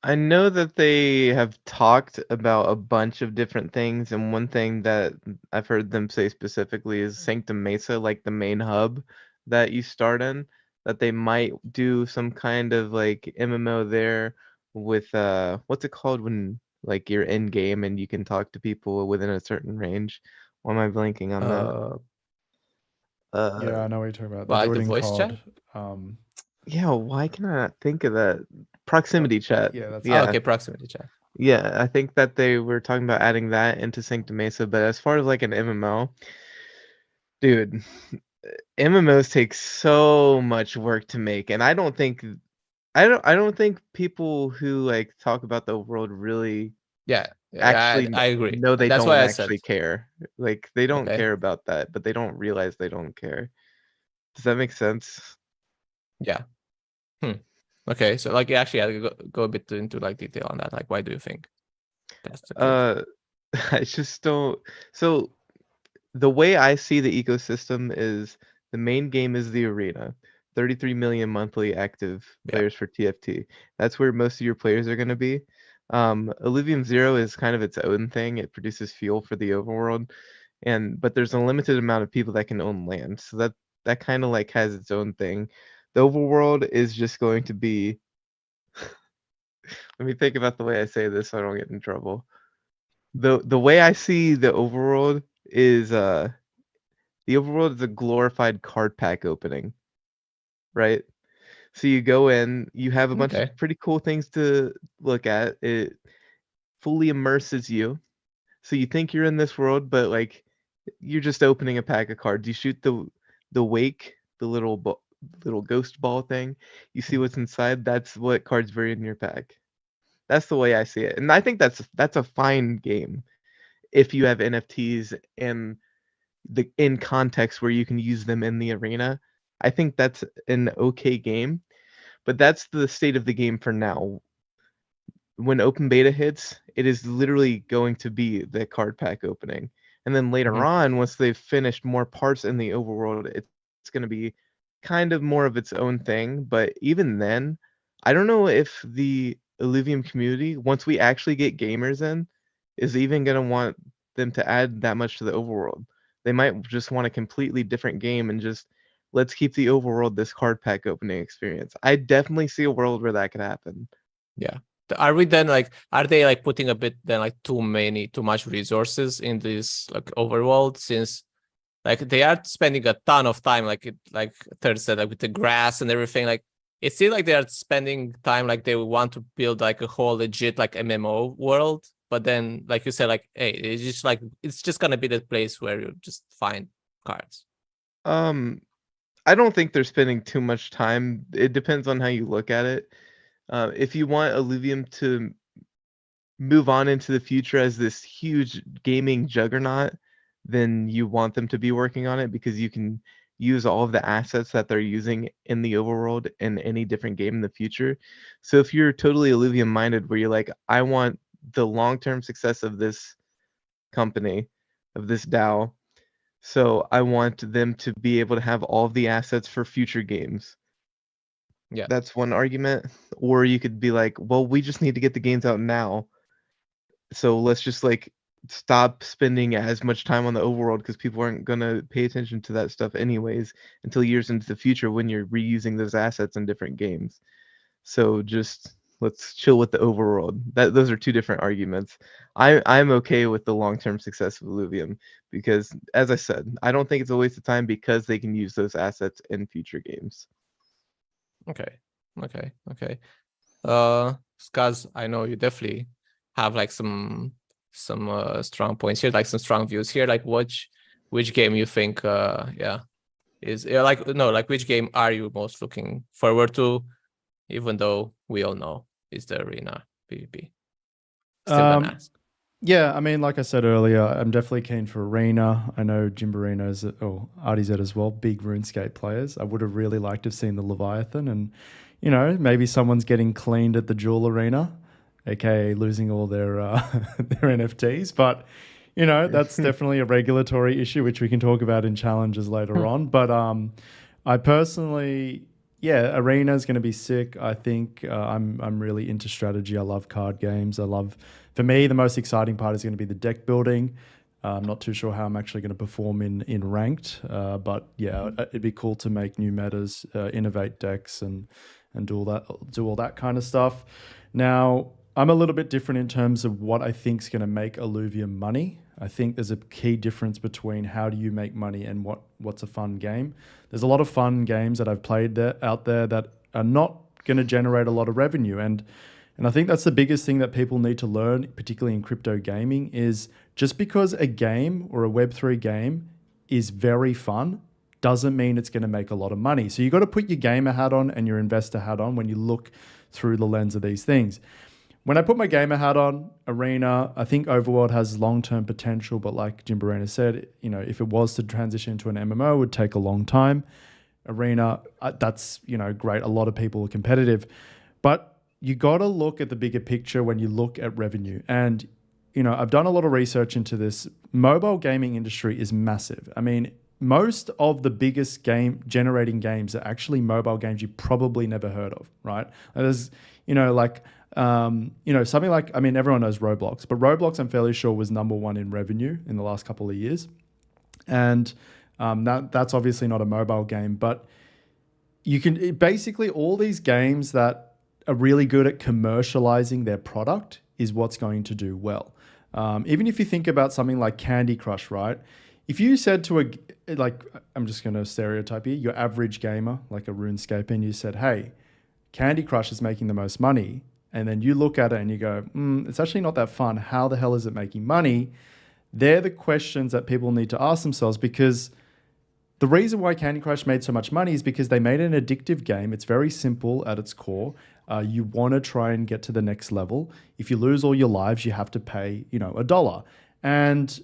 Speaker 3: I know that they have talked about a bunch of different things, and one thing that I've heard them say specifically is Sanctum Mesa, like the main hub that you start in, that they might do some kind of like MMO there with what's it called when like you're in game and you can talk to people within a certain range. Why am I blanking on that?
Speaker 2: Yeah, I know what you're talking about. They
Speaker 1: Like
Speaker 2: do it
Speaker 1: the
Speaker 2: in
Speaker 1: voice
Speaker 2: COD.
Speaker 1: chat?
Speaker 3: Yeah, why can I not think of that? Proximity chat.
Speaker 2: Yeah, that's
Speaker 1: Oh, okay, proximity chat.
Speaker 3: Yeah, I think that they were talking about adding that into Sanctum Mesa, but as far as like an MMO, dude, MMOs take so much work to make, and I don't think people who like talk about the world really
Speaker 1: Yeah,
Speaker 3: actually
Speaker 1: I agree.
Speaker 3: know they
Speaker 1: That's
Speaker 3: don't
Speaker 1: why I said,
Speaker 3: actually care. Like they don't
Speaker 1: okay.
Speaker 3: care about that, but they don't realize they don't care. Does that make sense?
Speaker 1: Yeah. Okay, so like actually I'll go a bit into like detail on that. Like, why do you think that's the case?
Speaker 3: I just don't. So the way I see the ecosystem is the main game is the arena. 33 million monthly active
Speaker 1: Yeah.
Speaker 3: players for TFT. That's where most of your players are going to be. Illuvium Zero is kind of its own thing. It produces fuel for the overworld. but there's a limited amount of people that can own land, so that kind of like has its own thing. The overworld is just going to be let me think about the way I say this so I don't get in trouble. The way I see the overworld is a glorified card pack opening, right? So you go in, you have a bunch
Speaker 1: Okay.
Speaker 3: of pretty cool things to look at. It fully immerses you. So you think you're in this world, but like you're just opening a pack of cards. You shoot the wake, the little ghost ball thing. You see what's inside. That's what cards are in your pack. That's the way I see it, and I think that's a fine game if you have NFTs and in context where you can use them in the arena. I think that's an okay game, but that's the state of the game for now. When open beta hits, it is literally going to be the card pack opening. And then later
Speaker 1: Mhm.
Speaker 3: on, once they've finished more parts in the overworld, it's going to be kind of more of its own thing. But even then, I don't know if the Illuvium community, once we actually get gamers in, is even going to want them to add that much to the overworld. They might just want a completely different game and just let's keep the overworld this card pack opening experience. I definitely see a world where that could happen.
Speaker 1: Yeah. Are we then like, are they like putting a bit then like too much resources in this like overworld, since like they are spending a ton of time, like Third said, like with the grass and everything. Like it seems like they are spending time, like they want to build like a whole legit like MMO world. But then, like you said, like, hey, it's just gonna be the place where you just find cards.
Speaker 3: I don't think they're spending too much time. It depends on how you look at it. If you want Illuvium to move on into the future as this huge gaming juggernaut, then you want them to be working on it because you can use all of the assets that they're using in the overworld in any different game in the future. So if you're totally Illuvium minded, where you're like, I want the long-term success of this company, of this DAO, so I want them to be able to have all of the assets for future games.
Speaker 1: Yeah.
Speaker 3: That's one argument. Or you could be like, well, we just need to get the games out now. So let's just like stop spending as much time on the overworld because people aren't gonna pay attention to that stuff anyways until years into the future when you're reusing those assets in different games. So just let's chill with the overworld. Those are two different arguments. I'm okay with the long-term success of Illuvium because, as I said, I don't think it's a waste of time because they can use those assets in future games.
Speaker 1: Okay. Skaz, I know you definitely have like some strong points here, like some strong views here. Like which game you think is like, no, like which game are you most looking forward to, even though we all know is the arena PvP? Still gonna ask.
Speaker 2: Yeah, I mean, like I said earlier, I'm definitely keen for Arena. I know Jimberino's or RDZ as well, big RuneScape players. I would have really liked to have seen the Leviathan, and maybe someone's getting cleaned at the Jewel Arena, aka losing all their their NFTs. But that's definitely a regulatory issue, which we can talk about in challenges later on. But I personally, yeah, Arena is going to be sick. I think I'm really into strategy. I love card games. For me, the most exciting part is going to be the deck building. I'm not too sure how I'm actually going to perform in ranked, but yeah, it'd be cool to make new metas, innovate decks, and do all that kind of stuff. Now, I'm a little bit different in terms of what I think is going to make Illuvium money. I think there's a key difference between how do you make money and what's a fun game. There's a lot of fun games that I've played out there that are not going to generate a lot of revenue, and I think that's the biggest thing that people need to learn, particularly in crypto gaming, is just because a game or a Web3 game is very fun doesn't mean it's going to make a lot of money. So you got to put your gamer hat on and your investor hat on when you look through the lens of these things. When I put my gamer hat on, Arena, I think Overworld has long-term potential, but like Jimberino said, if it was to transition into an MMO, it would take a long time. Arena, that's, great. A lot of people are competitive, but you got to look at the bigger picture when you look at revenue. And, I've done a lot of research into this. Mobile gaming industry is massive. I mean, most of the biggest game generating games are actually mobile games you probably never heard of, right? And there's, something like, I mean, everyone knows Roblox, but Roblox, I'm fairly sure, was number one in revenue in the last couple of years. And that's obviously not a mobile game, but you can basically all these games that are really good at commercializing their product is what's going to do well. Even if you think about something like Candy Crush, right? If you said to I'm just going to stereotype here, your average gamer, like a RuneScape, and you said, hey, Candy Crush is making the most money, and then you look at it and you go, it's actually not that fun. How the hell is it making money? They're the questions that people need to ask themselves, because the reason why Candy Crush made so much money is because they made an addictive game. It's very simple at its core. You want to try and get to the next level. If you lose all your lives, you have to pay, $1. And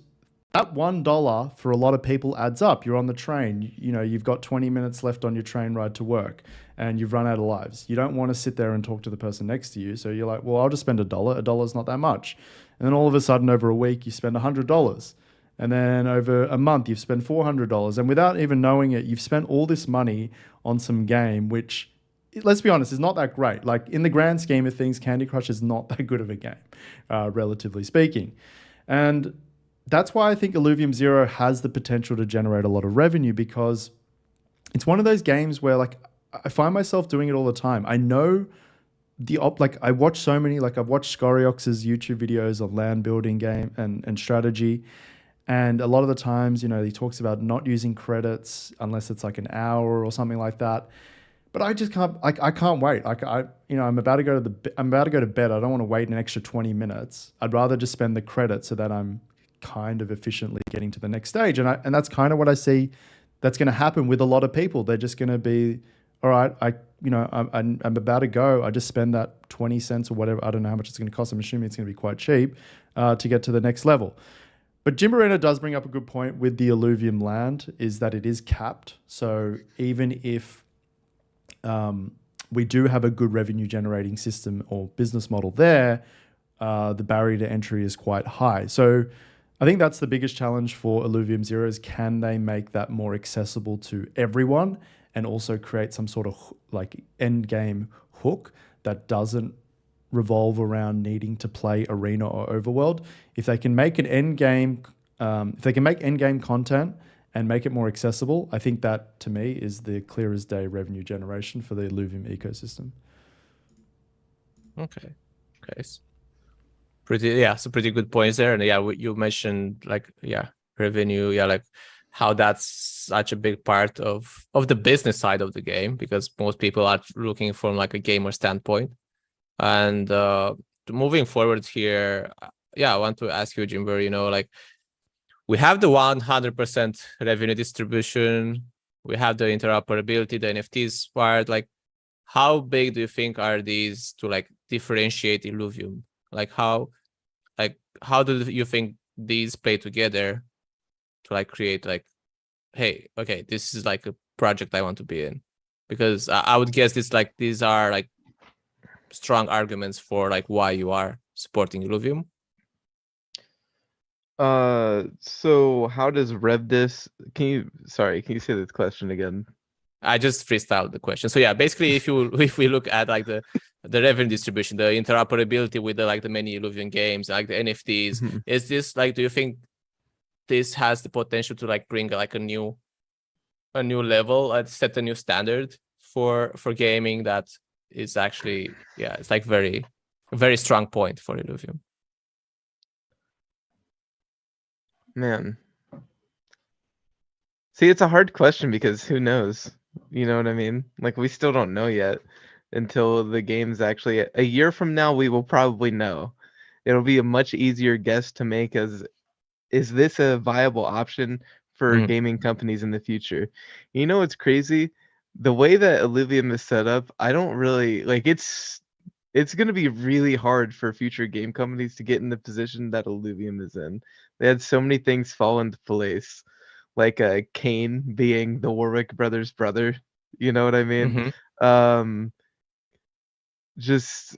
Speaker 2: that $1 for a lot of people adds up. You're on the train, you've got 20 minutes left on your train ride to work and you've run out of lives. You don't want to sit there and talk to the person next to you. So you're like, well, I'll just spend $1. $1's not that much. And then all of a sudden over a week, you spend $100. And then over a month, you've spent $400. And without even knowing it, you've spent all this money on some game, which, let's be honest, is not that great. Like, in the grand scheme of things, Candy Crush is not that good of a game, relatively speaking. And that's why I think Illuvium Zero has the potential to generate a lot of revenue, because it's one of those games where, like, I find myself doing it all the time. I know I watch so many, like, I've watched Scoriox's YouTube videos of land building game and strategy. And a lot of the times, he talks about not using credits unless it's like an hour or something like that. But I just can't. I can't wait. I'm about to go to bed. I don't want to wait an extra 20 minutes. I'd rather just spend the credit so that I'm kind of efficiently getting to the next stage. And that's kind of what I see that's going to happen with a lot of people. They're just going to be, all right, I'm about to go. I just spend that 20 cents or whatever. I don't know how much it's going to cost. I'm assuming it's going to be quite cheap to get to the next level. But Jimberino does bring up a good point with the Illuvium land, is that it is capped. So even if we do have a good revenue generating system or business model there, the barrier to entry is quite high. So I think that's the biggest challenge for Illuvium Zero, is can they make that more accessible to everyone and also create some sort of like end game hook that doesn't revolve around needing to play Arena or Overworld. If they can make an end game, content and make it more accessible, I think that, to me, is the clear as day revenue generation for the Illuvium ecosystem.
Speaker 1: Okay. So pretty good points there. And you mentioned revenue, like how that's such a big part of the business side of the game, because most people are looking from like a gamer standpoint. And moving forward here, I want to ask you, Jimber, like, we have the 100% revenue distribution, we have the interoperability, the NFTs part. Like, how big do you think are these to like differentiate Illuvium? Like, how do you think these play together to like create like, hey, okay, this is like a project I want to be in? Because I would guess these are like strong arguments for like why you are supporting Illuvium.
Speaker 3: So how does Revdis? Can you say this question again?
Speaker 1: I just freestyled the question. So basically, if we look at like the revenue distribution, the interoperability with the many Illuvium games, like the NFTs, is this like, do you think this has the potential to like bring like a new level, set a new standard for gaming that is actually it's like a very strong point for Illuvium?
Speaker 3: Man, see, it's a hard question because who knows? You know what I mean? Like, we still don't know yet until the game's actually a year from now. We will probably know. It'll be a much easier guess to make as, is this a viable option for gaming companies in the future? It's crazy. The way that Illuvium is set up, I don't really like. It's going to be really hard for future game companies to get in the position that Illuvium is in. They had so many things fall into place, like Kane being the Warwick brothers' brother. You know what I mean? Just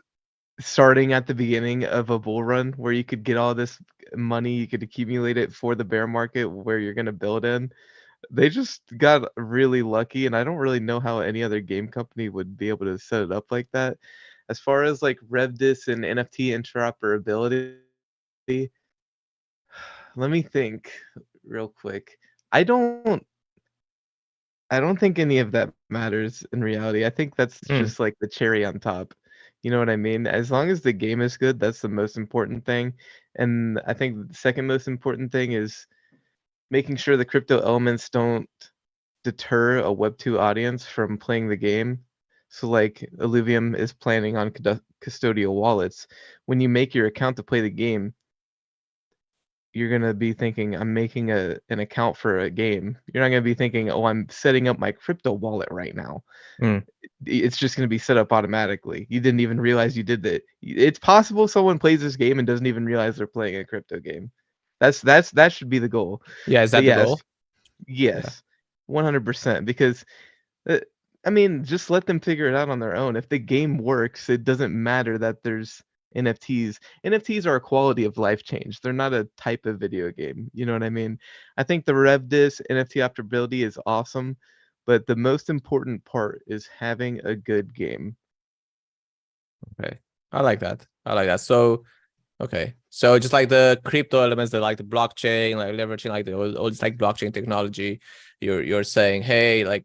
Speaker 3: starting at the beginning of a bull run where you could get all this money, you could accumulate it for the bear market where you're going to build in. They just got really lucky, and I don't really know how any other game company would be able to set it up like that. As far as like Revdis and NFT interoperability, let me think real quick. I don't think any of that matters in reality. I think that's just like the cherry on top. You know what I mean? As long as the game is good, that's the most important thing. And I think the second most important thing is making sure the crypto elements don't deter a Web2 audience from playing the game. So like Illuvium is planning on custodial wallets. When you make your account to play the game, you're gonna be thinking, I'm making an account for a game. You're not gonna be thinking, oh, I'm setting up my crypto wallet right now. It's just gonna be set up automatically. You didn't even realize you did that. It's possible someone plays this game and doesn't even realize they're playing a crypto game. That should be the goal.
Speaker 1: Yeah, is
Speaker 3: But
Speaker 1: that the goal?
Speaker 3: yes, 100%. Because I mean, just let them figure it out on their own. If the game works, it doesn't matter that there's NFTs. NFTs are a quality of life change. They're not a type of video game. You know what I mean? I think the RevDis NFT operability is awesome, but the most important part is having a good game.
Speaker 1: Okay, I like that. So, okay, so just like the crypto elements, that like the blockchain, like leveraging like all this like blockchain technology, you're saying, hey, like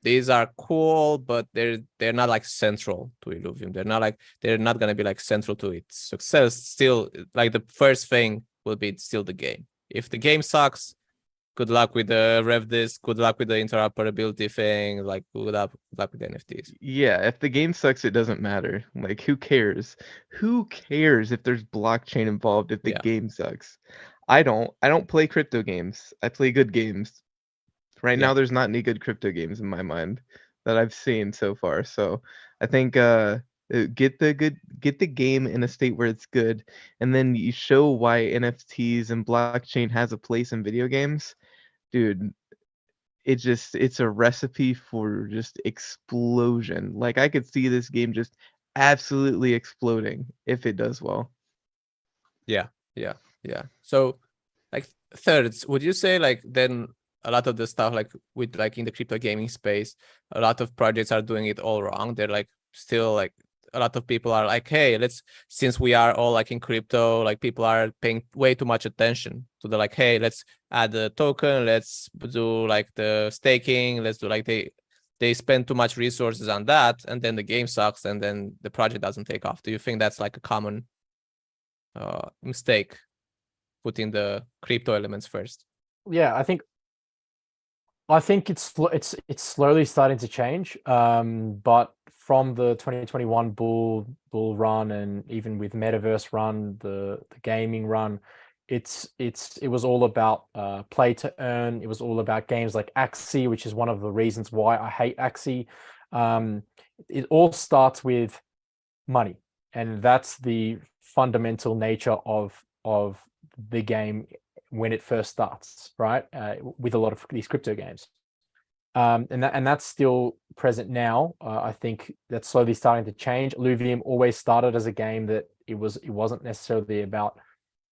Speaker 1: these are cool, but they're not like central to Illuvium. They're not gonna be like central to its success. Still, like the first thing will be still the game. If the game sucks, good luck with the RevDisk, good luck with the interoperability thing, like good luck with the NFTs.
Speaker 3: Yeah, if the game sucks, it doesn't matter. Like, who cares? Who cares if there's blockchain involved if the
Speaker 1: Yeah.
Speaker 3: game sucks? I don't play crypto games. I play good games. Right
Speaker 1: Yeah.
Speaker 3: now, there's not any good crypto games in my mind that I've seen so far. So I think get the game in a state where it's good, and then you show why NFTs and blockchain has a place in video games, dude. It's a recipe for just explosion. Like I could see this game just absolutely exploding if it does well.
Speaker 1: Yeah. So, like thirds, would you say like then a lot of the stuff like with like in the crypto gaming space, a lot of projects are doing it all wrong. They're like still like a lot of people are like, hey, since we are all like in crypto, like people are paying way too much attention to the like, hey, let's add the token, let's do like the staking, let's do like they spend too much resources on that, and then the game sucks, and then the project doesn't take off. Do you think that's like a common mistake, putting the crypto elements first?
Speaker 4: Yeah, I think it's slowly starting to change. But from the 2021 bull run, and even with metaverse run, the gaming run, it was all about play to earn. It was all about games like Axie, which is one of the reasons why I hate Axie. It all starts with money, and that's the fundamental nature of the game when it first starts, right? With a lot of these crypto games, and that's still present now. I think that's slowly starting to change. Illuvium always started as a game that it wasn't necessarily about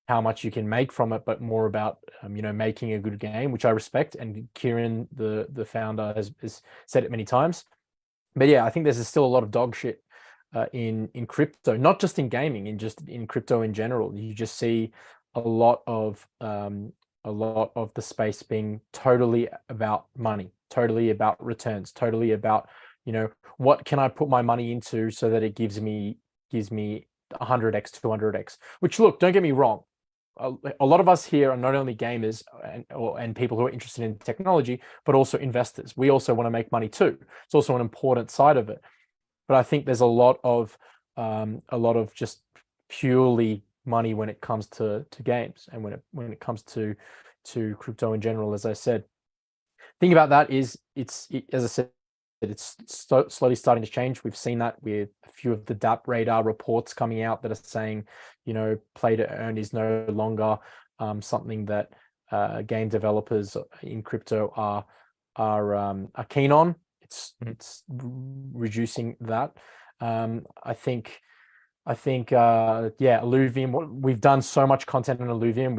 Speaker 4: how much you can make from it, but more about making a good game, which I respect. And Kieran, the founder, has said it many times. But yeah, I think there's still a lot of dog shit in crypto, not just in gaming, in crypto in general. You just see a lot of the space being totally about money, totally about returns, totally about what can I put my money into so that it gives me 100x, 200x. Which, look, don't get me wrong, a lot of us here are not only gamers and people who are interested in technology, but also investors. We also want to make money too. It's also an important side of it. But I think there's a lot of just purely money when it comes to games, and when it comes to crypto in general. As I said, thing about that is as I said, it's slowly starting to change. We've seen that with a few of the DApp radar reports coming out that are saying, play to earn is no longer something that game developers in crypto are keen on. It's reducing that. I think Illuvium. We've done so much content on Illuvium.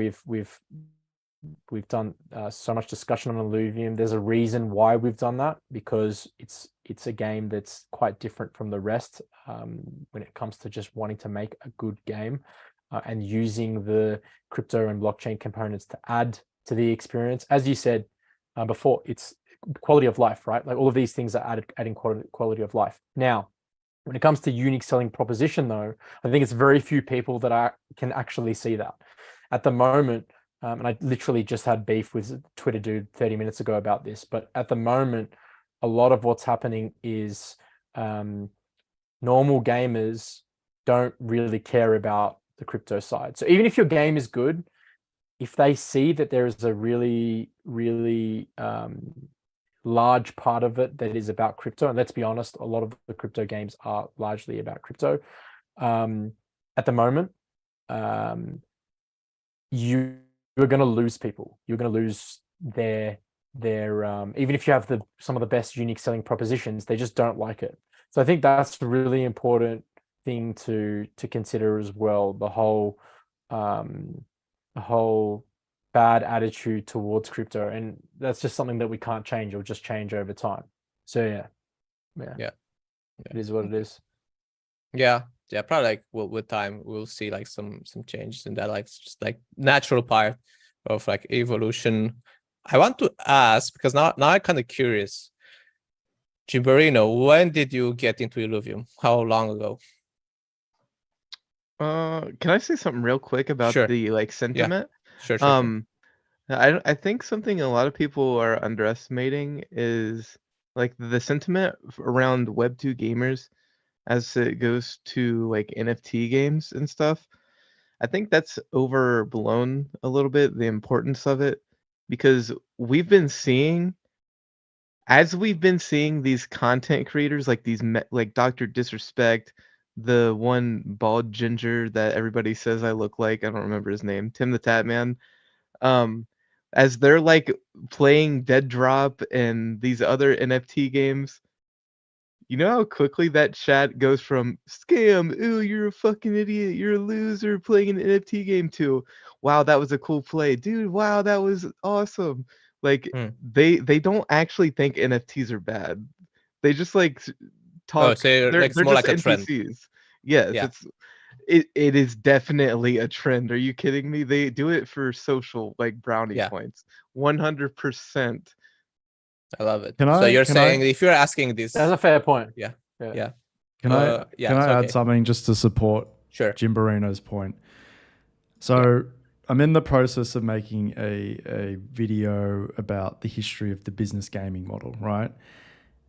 Speaker 4: We've done so much discussion on Illuvium. There's a reason why we've done that, because it's a game that's quite different from the rest when it comes to just wanting to make a good game and using the crypto and blockchain components to add to the experience. As you said, before. It's quality of life, right? Like all of these things are adding quality of life. Now, when it comes to unique selling proposition, though, I think it's very few people that can actually see that at the moment. And I literally just had beef with a Twitter dude 30 minutes ago about this. But at the moment, a lot of what's happening is normal gamers don't really care about the crypto side. So even if your game is good, if they see that there is a really, really large part of it that is about crypto, and let's be honest, a lot of the crypto games are largely about crypto at the moment, you're going to lose people. You're going to lose their even if you have some of the best unique selling propositions, they just don't like it. So I think that's a really important thing to consider as well. The whole bad attitude towards crypto, and that's just something that we can't change. It'll just change over time. So yeah, it is what it is.
Speaker 1: Yeah, probably like with time we'll see like some changes in that, like just like natural part of like evolution. I want to ask, because now I'm kind of curious, Jimberino, when did you get into Illuvium? How long ago?
Speaker 3: Can I say something real quick about
Speaker 1: Sure.
Speaker 3: the like sentiment?
Speaker 1: Sure.
Speaker 3: I think something a lot of people are underestimating is like the sentiment around Web2 gamers as it goes to like NFT games and stuff. I think that's overblown a little bit, the importance of it, because we've been seeing these content creators like like Dr. Disrespect, the one bald ginger that everybody says I look like, I don't remember his name, Tim the Tatman, as they're like playing Dead Drop and these other NFT games. You know how quickly that chat goes from scam, ooh, you're a fucking idiot, you're a loser playing an NFT game, to wow, that was a cool play, dude, wow, that was awesome. Like they don't actually think NFTs are bad. They just like talk.
Speaker 1: So
Speaker 3: They're
Speaker 1: like it's
Speaker 3: they're
Speaker 1: more
Speaker 3: just
Speaker 1: like a trend.
Speaker 3: NPCs. Yes,
Speaker 1: Yeah.
Speaker 3: it is definitely a trend. Are you kidding me? They do it for social like brownie points. 100%.
Speaker 1: I love it.
Speaker 2: Can
Speaker 1: So
Speaker 2: I-
Speaker 1: you're
Speaker 2: can
Speaker 1: saying
Speaker 2: I-
Speaker 1: if you're asking this,
Speaker 4: That's a fair point.
Speaker 1: yeah.
Speaker 2: Can I add something just to support
Speaker 1: Sure.
Speaker 2: Jimberino's point? So I'm in the process of making a video about the history of the business gaming model, right?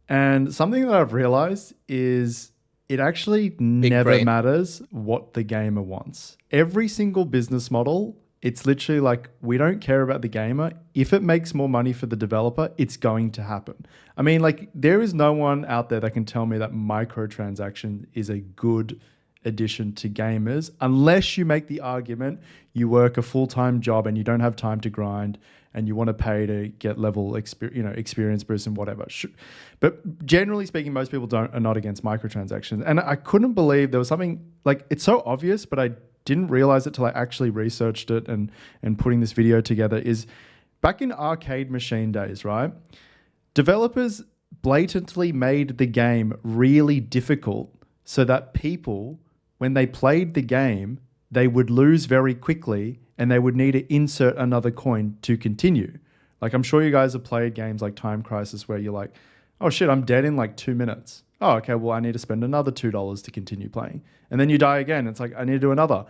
Speaker 2: And something that I've realized is it actually never matters what the gamer wants. Every single business model, it's literally like, we don't care about the gamer. If it makes more money for the developer, it's going to happen. I mean, like, there is no one out there that can tell me that microtransaction is a good addition to gamers, unless you make the argument you work a full-time job and you don't have time to grind and you want to pay to get level experience boost and whatever. But generally speaking, most people are not against microtransactions. And I couldn't believe there was something like, it's so obvious, but I didn't realize it till I actually researched it and putting this video together, is back in arcade machine days, right? Developers blatantly made the game really difficult so that people, when they played the game, they would lose very quickly and they would need to insert another coin to continue. Like, I'm sure you guys have played games like Time Crisis where you're like, oh shit, I'm dead in like 2 minutes. Oh, okay, well, I need to spend another $2 to continue playing. And then you die again. It's like, I need to do another.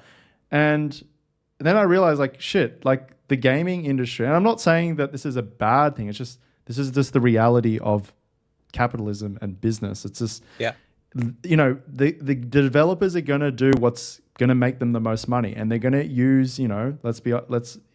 Speaker 2: And then I realized, like, shit, like the gaming industry, and I'm not saying that this is a bad thing. It's just, this is just the reality of capitalism and business. It's just, you know, the developers are going to do what's going to make them the most money, and they're going to use, you know,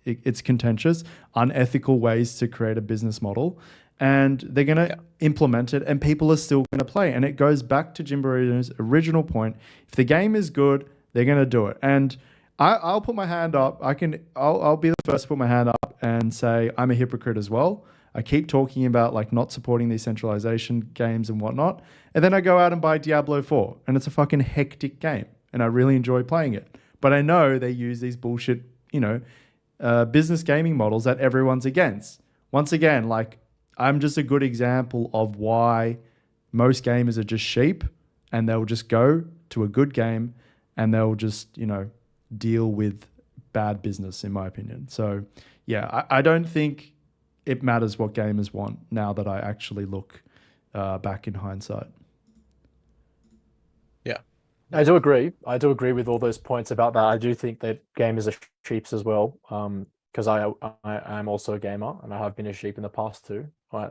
Speaker 2: it's contentious, unethical ways to create a business model, and they're going to implement it, and people are still going to play. And it goes back to Jimberino's original point. If the game is good, they're going to do it. And I'll put my hand up. I'll be the first to put my hand up and say I'm a hypocrite as well. I keep talking about like not supporting these centralization games and whatnot. And then I go out and buy Diablo 4 and it's a fucking hectic game and I really enjoy playing it. But I know they use these bullshit, you know, business gaming models that everyone's against. Once again, like, I'm just a good example of why most gamers are just sheep and they'll just go to a good game and they'll just, you know, deal with bad business, in my opinion. So yeah, I don't think it matters what gamers want now that I actually look back in hindsight.
Speaker 1: Yeah.
Speaker 4: I do agree. I do agree with all those points about that. I do think that gamers are sheeps as well. Because I am also a gamer and I have been a sheep in the past too. I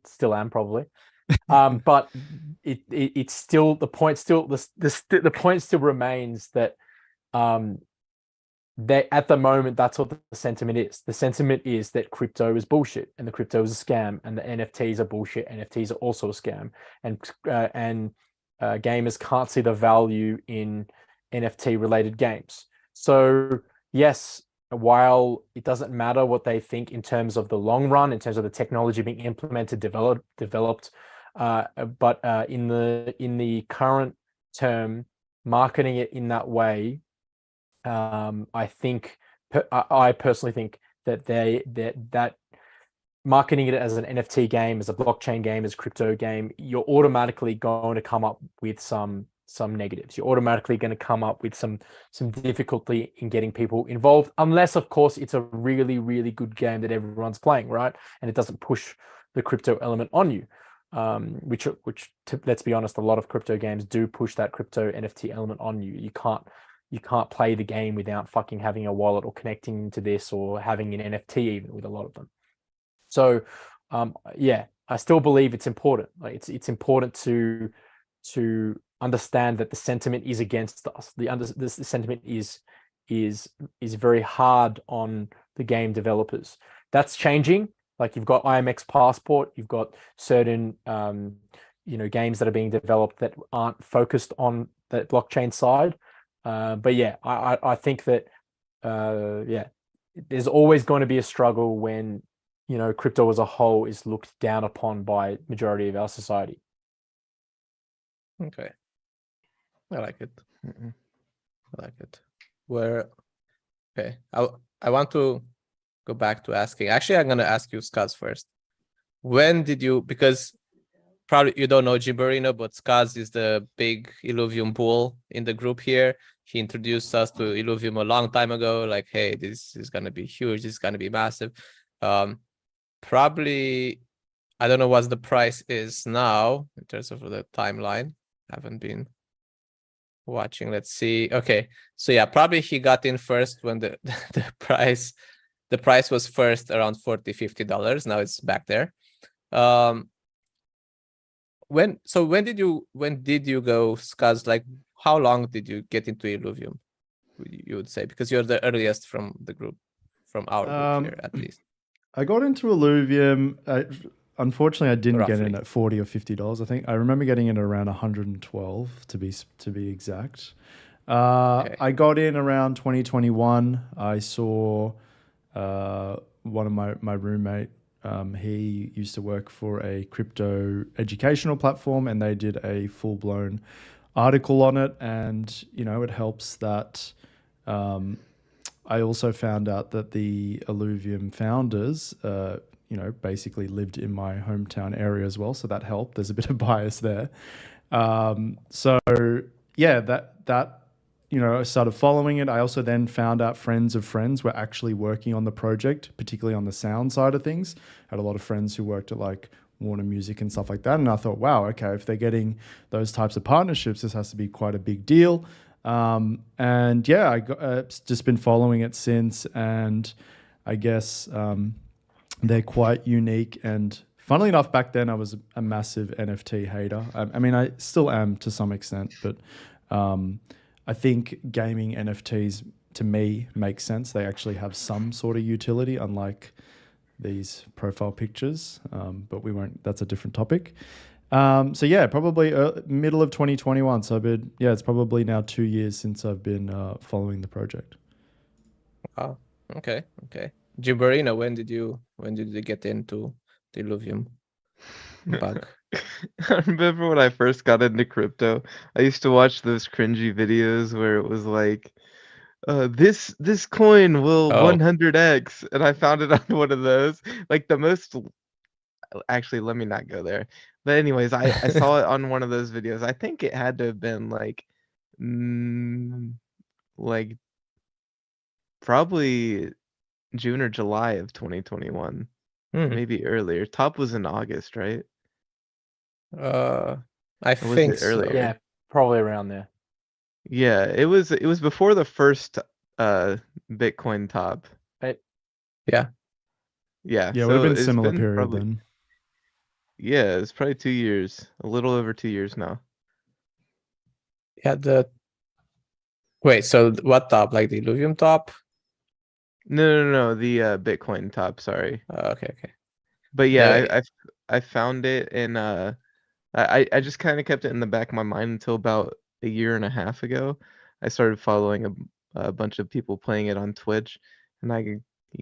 Speaker 4: still am probably. But it's still the point. Still the point still remains that they at the moment that's what the sentiment is. The sentiment is that crypto is bullshit and the crypto is a scam and the NFTs are bullshit. NFTs are also a scam and gamers can't see the value in NFT related games. So yes, while it doesn't matter what they think in terms of the long run, in terms of the technology being implemented, developed, but in the current term, marketing it in that way, I think I personally think that that marketing it as an NFT game, as a blockchain game, as a crypto game, you're automatically going to come up with some negatives. You're automatically going to come up with some difficulty in getting people involved, unless of course it's a really, really good game that everyone's playing, right? And it doesn't push the crypto element on you. Which let's be honest, a lot of crypto games do push that crypto NFT element on you. You can't play the game without fucking having a wallet or connecting to this or having an NFT even with a lot of them. So yeah, I still believe it's important. Like it's important to understand that the sentiment is against us. The sentiment is very hard on the game developers. That's changing. Like you've got IMX Passport, you've got certain games that are being developed that aren't focused on the blockchain side. But yeah, I think that yeah, there's always going to be a struggle when crypto as a whole is looked down upon by majority of our society.
Speaker 1: Okay. I like it.
Speaker 3: Mm-mm.
Speaker 1: I like it. Okay. I want to go back to asking. Actually, I'm gonna ask you, Skaz, first. When did you, because probably you don't know Jimberino, but Skaz is the big Illuvium bull in the group here. He introduced us to Illuvium a long time ago. Like, hey, this is gonna be huge. This is gonna be massive. Probably, I don't know what the price is now in terms of the timeline. Haven't been watching. Let's see. Okay, so yeah, probably he got in first when the price was first around $40-$50. Now it's back there. When did you go, Skaz? Like, how long did you get into Illuvium? You would say, because you're the earliest from the group, from our group here at least.
Speaker 2: I got into Illuvium. Unfortunately, I didn't get in
Speaker 1: Roughly.
Speaker 2: at $40 or $50. I think I remember getting in around 112 to be exact.
Speaker 1: Okay.
Speaker 2: I got in around 2021. I saw one of my roommate. He used to work for a crypto educational platform, and they did a full blown article on it. And it helps that. I also found out that the Illuvium founders, basically lived in my hometown area as well. So that helped. There's a bit of bias there. So yeah, that I started following it. I also then found out friends of friends were actually working on the project, particularly on the sound side of things. I had a lot of friends who worked at like Warner Music and stuff like that. And I thought, wow, okay, if they're getting those types of partnerships, this has to be quite a big deal. And yeah, I've just been following it since, and I guess they're quite unique. And funnily enough, back then I was a massive NFT hater. I mean, I still am to some extent, but I think gaming NFTs to me make sense. They actually have some sort of utility, unlike these profile pictures. But that's a different topic. So yeah, probably middle of 2021. So it's probably now 2 years since I've been following the project.
Speaker 1: Wow. Okay. Jimberino, when did you get into the Illuvium bug?
Speaker 3: I remember when I first got into crypto, I used to watch those cringy videos where it was like, this coin will 100x, and I found it on one of those. Like the most, actually, let me not go there. But anyways, I saw it on one of those videos. I think it had to have been like probably June or July of 2021. maybe earlier. Top was in August, right?
Speaker 1: I
Speaker 3: Or was
Speaker 1: think
Speaker 3: it earlier?
Speaker 1: so.
Speaker 4: Yeah, probably around there.
Speaker 3: Yeah, it was before the first Bitcoin top.
Speaker 1: Yeah.
Speaker 3: Yeah,
Speaker 2: Yeah, it would have
Speaker 3: so
Speaker 2: been
Speaker 3: it's
Speaker 2: similar
Speaker 3: been
Speaker 2: period
Speaker 3: probably
Speaker 2: then.
Speaker 3: yeah, it's probably 2 years, a little over 2 years now.
Speaker 1: Yeah. Wait, so what top? Like the Illuvium top?
Speaker 3: No, the Bitcoin top, sorry.
Speaker 1: Okay.
Speaker 3: But yeah,
Speaker 1: The
Speaker 3: I found it and I just kind of kept it in the back of my mind until about a year and a half ago. I started following a bunch of people playing it on Twitch, and I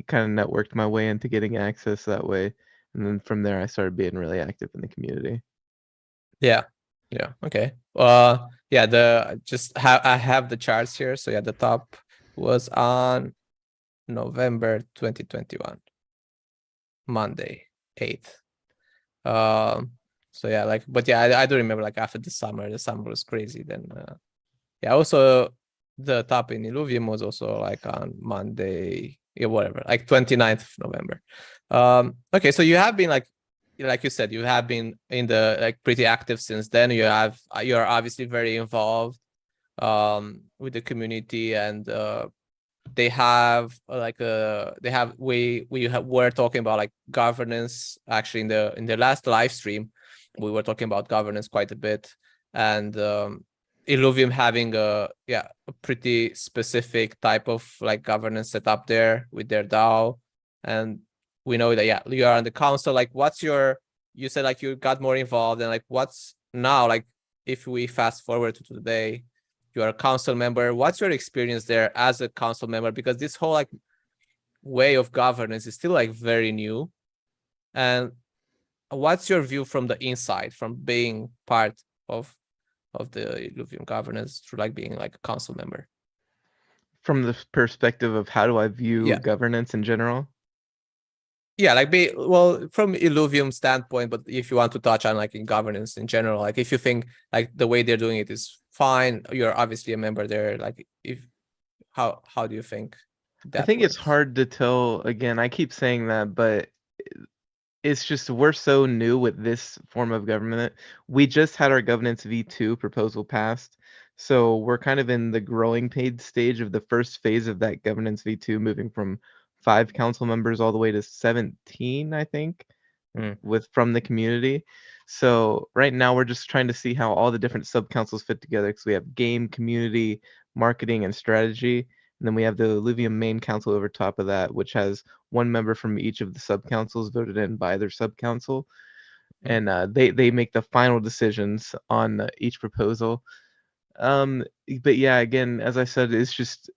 Speaker 3: kind of networked my way into getting access that way. And then from there, I started being really active in the community.
Speaker 1: Yeah. Okay. Yeah. I have the charts here. So yeah, the top was on November 2021, Monday 8th. So yeah, like, but yeah, I do remember like after the summer was crazy. Then yeah, also the top in Illuvium was also like on Monday, yeah, whatever, like 29th of November. Okay, so you have been like you said, you have been in the like pretty active since then. You're obviously very involved with the community, and they have we're talking about like governance actually in the last live stream. We were talking about governance quite a bit, and Illuvium having a pretty specific type of like governance set up there with their DAO. And we know that you are on the council. Like you said like you got more involved, and like what's now, like if we fast forward to today, you're a council member. What's your experience there as a council member? Because this whole like way of governance is still like very new. And what's your view from the inside, from being part of the Illuvium governance through like being like a council member?
Speaker 3: From the perspective of how do I view
Speaker 1: Yeah.
Speaker 3: governance in general?
Speaker 1: Yeah, like from Illuvium standpoint, but if you want to touch on like in governance in general, like if you think like the way they're doing it is fine, you're obviously a member there. Like how do you think
Speaker 3: I
Speaker 1: that
Speaker 3: think it's
Speaker 1: works?
Speaker 3: hard to tell. Again, I keep saying that, but it's just we're so new with this form of government. We just had our governance V2 proposal passed. So we're kind of in the growing paid stage of the first phase of that governance V2, moving from 5 council members all the way to 17, I think, from the community. So right now we're just trying to see how all the different sub councils fit together, because we have game, community, marketing, and strategy. And then we have the Illuvium main council over top of that, which has one member from each of the sub councils voted in by their sub council, and they make the final decisions on each proposal. But yeah, again, as I said, it's just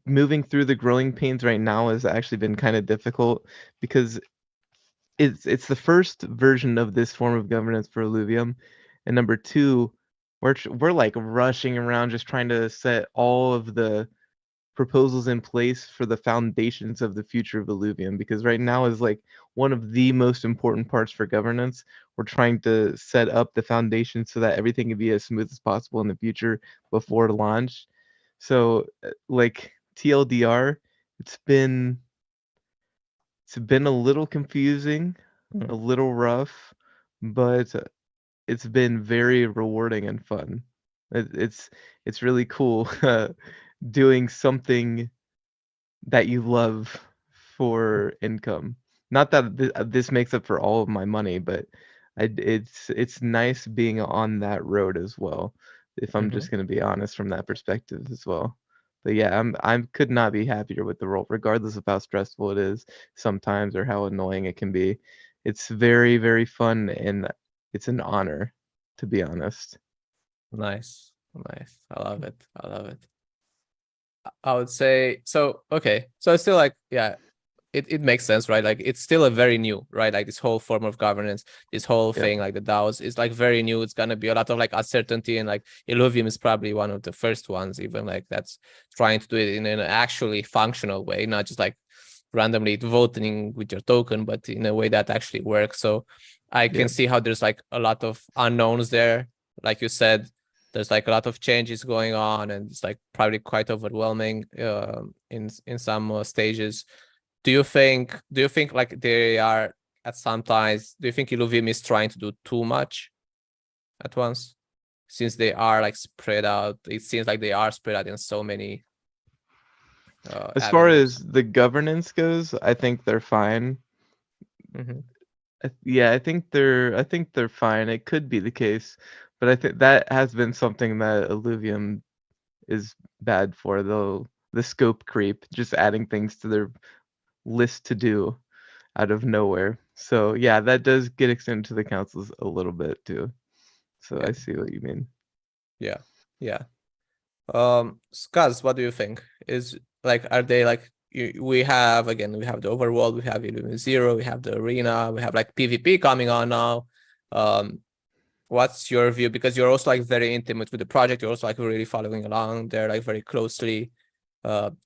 Speaker 3: moving through the growing pains right now has actually been kind of difficult, because it's the first version of this form of governance for Illuvium, and number two, we're like rushing around just trying to set all of the proposals in place for the foundations of the future of Illuvium, because right now is like one of the most important parts for governance. We're trying to set up the foundation so that everything can be as smooth as possible in the future before launch. So like TLDR, it's been a little confusing, a little rough, but it's been very rewarding and fun. It's really cool doing something that you love for income. Not that this makes up for all of my money, but it's nice being on that road as well, if I'm just going to be honest from that perspective as well. But yeah, I could not be happier with the role, regardless of how stressful it is sometimes or how annoying it can be. It's very, very fun, and it's an honor, to be honest.
Speaker 1: Nice. I love it. I would say so. Okay, so it's still like it makes sense, right? Like it's still a very new, right? Like this whole form of governance, this whole
Speaker 3: Yep.
Speaker 1: thing, like the DAOs, is like very new. It's gonna be a lot of like uncertainty, and like Illuvium is probably one of the first ones, even like that's trying to do it in an actually functional way, not just like randomly voting with your token, but in a way that actually works. So I can
Speaker 3: Yep.
Speaker 1: see how there's like a lot of unknowns there. Like you said, there's like a lot of changes going on, and it's like probably quite overwhelming in some stages. do you think like they are at sometimes, do you think Illuvium is trying to do too much at once? Since they are like spread out, it seems like they are spread out in so many
Speaker 3: As far
Speaker 1: avenues.
Speaker 3: as the governance goes, I think they're fine.
Speaker 1: Mhm.
Speaker 3: Yeah, I think they're fine. It could be the case, but I think that has been something that Illuvium is bad for, though. The scope creep, just adding things to their list to do out of nowhere. So yeah, that does get extended to the councils a little bit too. So
Speaker 1: Yeah.
Speaker 3: I see what you mean.
Speaker 1: Yeah. Yeah. Skaz, what do you think? Is like, are they like, we have the overworld, we have Illuvium Zero, we have the arena, we have like PvP coming on now. What's your view? Because you're also like very intimate with the project, you're also like really following along there like very closely. Do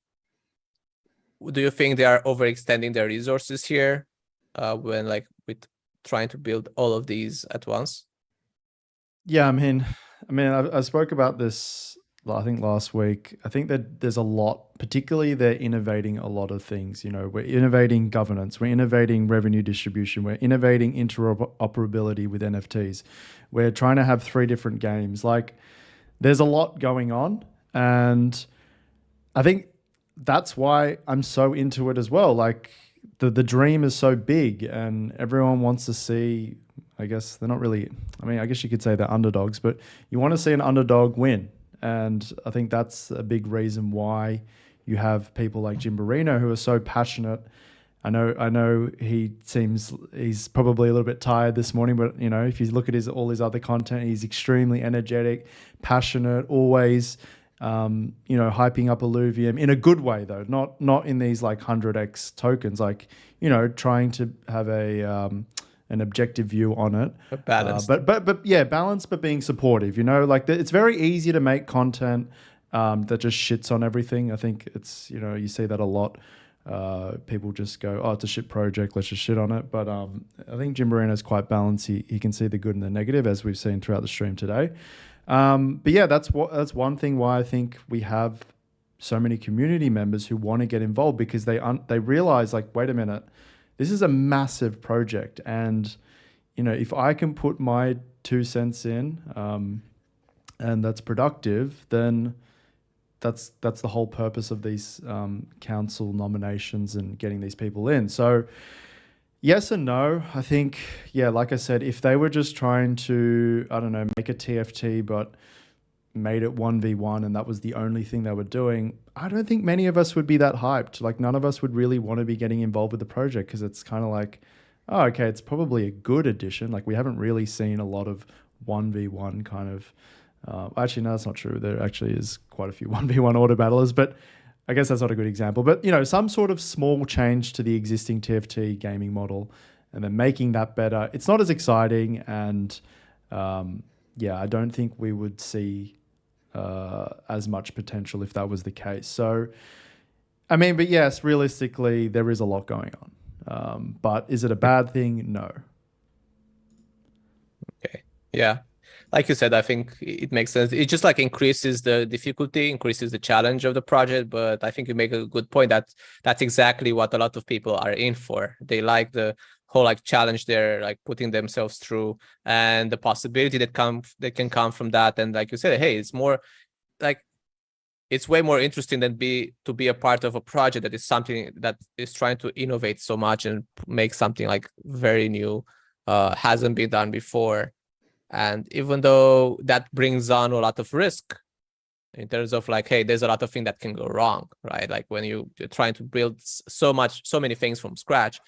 Speaker 1: you think they are overextending their resources here when like with trying to build all of these at once?
Speaker 2: Yeah, I spoke about this, I think last week. I think that there's a lot, particularly they're innovating a lot of things. You know, we're innovating governance, we're innovating revenue distribution, we're innovating interoperability with NFTs. We're trying to have 3 different games. Like, there's a lot going on, and I think that's why I'm so into it as well. Like, the dream is so big, and everyone wants to see. I guess they're not really. I mean, I guess you could say they're underdogs, but you want to see an underdog win, and I think that's a big reason why you have people like Jimberino who are so passionate. I know he's probably a little bit tired this morning, but you know, if you look at all his other content, he's extremely energetic, passionate, always hyping up Illuvium in a good way though, not in these like 100x tokens, like, trying to have an objective view on it.
Speaker 1: Balanced.
Speaker 2: But yeah, balanced, but being supportive, like it's very easy to make content that just shits on everything. I think it's, you see that a lot. People just go, oh, it's a shit project, let's just shit on it. But I think Jimberino is quite balanced. He can see the good and the negative, as we've seen throughout the stream today. But yeah, that's one thing why I think we have so many community members who want to get involved, because they realize, like, wait a minute, this is a massive project, and if I can put my 2 cents in, and that's productive, then that's the whole purpose of these council nominations and getting these people in. So yes and no. I think, yeah, like I said, if they were just trying to, I don't know, make a TFT but made it 1v1 and that was the only thing they were doing, I don't think many of us would be that hyped. Like, none of us would really want to be getting involved with the project, because it's kind of like, oh, okay, it's probably a good addition. Like, we haven't really seen a lot of 1v1 kind of... actually, no, that's not true. There actually is quite a few 1v1 auto battlers, but I guess that's not a good example. But, some sort of small change to the existing TFT gaming model and then making that better. It's not as exciting, and yeah, I don't think we would see as much potential if that was the case. So, I mean, but yes, realistically, there is a lot going on. But is it a bad thing? No.
Speaker 1: Okay. Yeah. Like you said, I think it makes sense. It just like increases the difficulty, increases the challenge of the project. But I think you make a good point that that's exactly what a lot of people are in for. They like the whole like challenge they're like putting themselves through, and the possibility that can come from that. And like you said, hey, it's more like, it's way more interesting than to be a part of a project that is something that is trying to innovate so much and make something like very new, hasn't been done before. And even though that brings on a lot of risk in terms of like, hey, there's a lot of things that can go wrong, right? Like when you're trying to build so many things from scratch,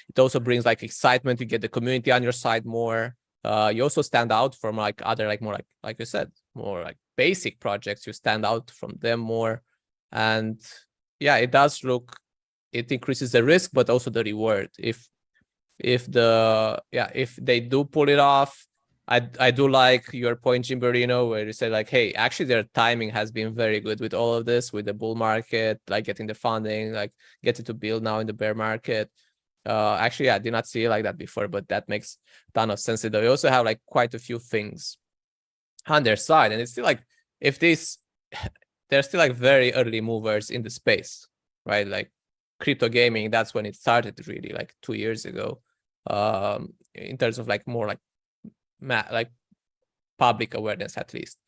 Speaker 1: it also brings like excitement. You get the community on your side more. You also stand out from like other, like more like you said, more like basic projects. You stand out from them more. And yeah, it increases the risk, but also the reward. If they do pull it off, I do like your point, Jimberino, where you say like, hey, actually their timing has been very good with all of this, with the bull market, like getting the funding, like getting to build now in the bear market. Actually, I did not see it like that before, but that makes a ton of sense. They also have like quite a few things on their side, and it's still like, they're still like very early movers in the space, right? Like crypto gaming, that's when it started really, like 2 years ago. In terms of like more like like public awareness at least.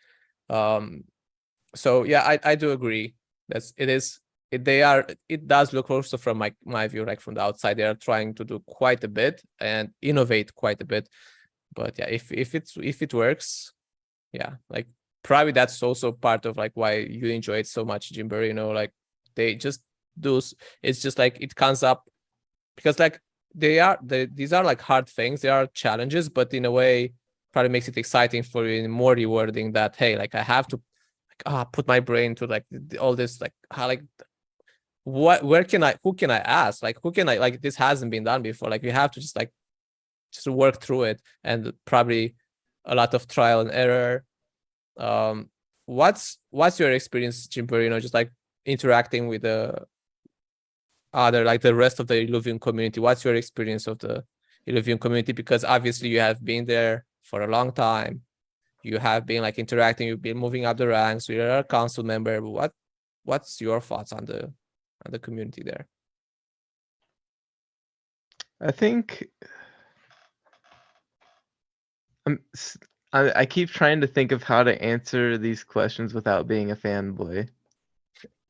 Speaker 1: So yeah, I do agree. It does look also from my view, like from the outside, they are trying to do quite a bit and innovate quite a bit. But yeah, if it works, yeah, like probably that's also part of like why you enjoy it so much, Jimberino. Like they just do, it's just like it comes up because like these are like hard things, they are challenges, but in a way probably makes it exciting for you and more rewarding that, hey, like I have to like, put my brain to like all this, like how, like who can I ask, like who can I, like this hasn't been done before, like you have to just work through it, and probably a lot of trial and error. What's your experience, Jimberino, just like interacting with the other, like the rest of the Illuvium community? What's your experience of the Illuvium community? Because obviously you have been there for a long time, you have been like interacting, you've been moving up the ranks, you're a council member. What's your thoughts on the community there?
Speaker 3: I think I keep trying to think of how to answer these questions without being a fanboy,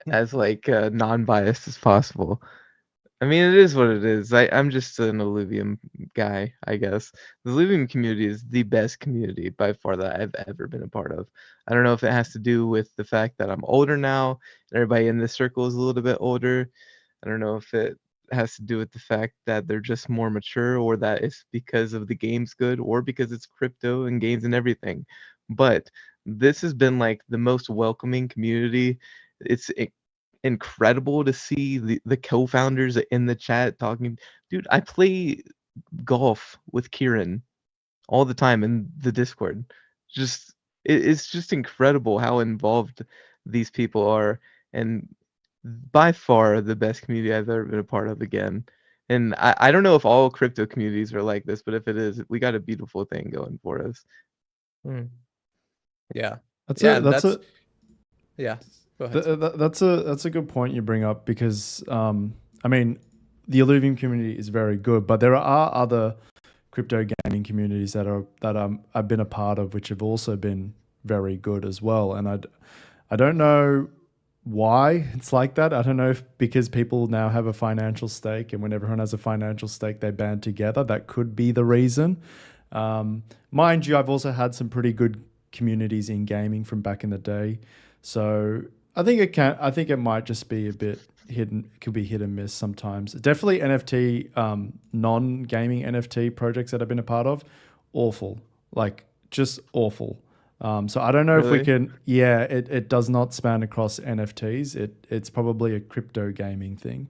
Speaker 3: as like non-biased as possible. I mean, it is what it is. I'm just an Illuvium guy, I guess. The Illuvium community is the best community by far that I've ever been a part of. I don't know if it has to do with the fact that I'm older now, and everybody in this circle is a little bit older. I don't know if it has to do with the fact that they're just more mature, or that it's because of the game's good, or because it's crypto and games and everything. But this has been like the most welcoming community. It's incredible to see the co-founders in the chat talking. Dude, I play golf with Kieran all the time in the Discord. Just it's just incredible how involved these people are, and by far the best community I've ever been a part of again. And I don't know if all crypto communities are like this, but if it is, we got a beautiful thing going for us.
Speaker 1: Yeah.
Speaker 2: That's
Speaker 1: Yeah,
Speaker 2: a that's a
Speaker 1: yeah. Go ahead.
Speaker 2: that's a good point you bring up, because I mean, the Illuvium community is very good, but there are other crypto gaming communities that I've been a part of, which have also been very good as well. And I don't know why it's like that. I don't know if because people now have a financial stake, and when everyone has a financial stake, they band together. That could be the reason. Mind you, I've also had some pretty good communities in gaming from back in the day. So I think it might just be a bit hidden. Could be hit and miss sometimes. Definitely NFT, non-gaming NFT projects that I've been a part of, awful, like just awful. So I don't know if we
Speaker 3: Really?
Speaker 2: can. Yeah, it does not span across NFTs. It's probably a crypto gaming thing.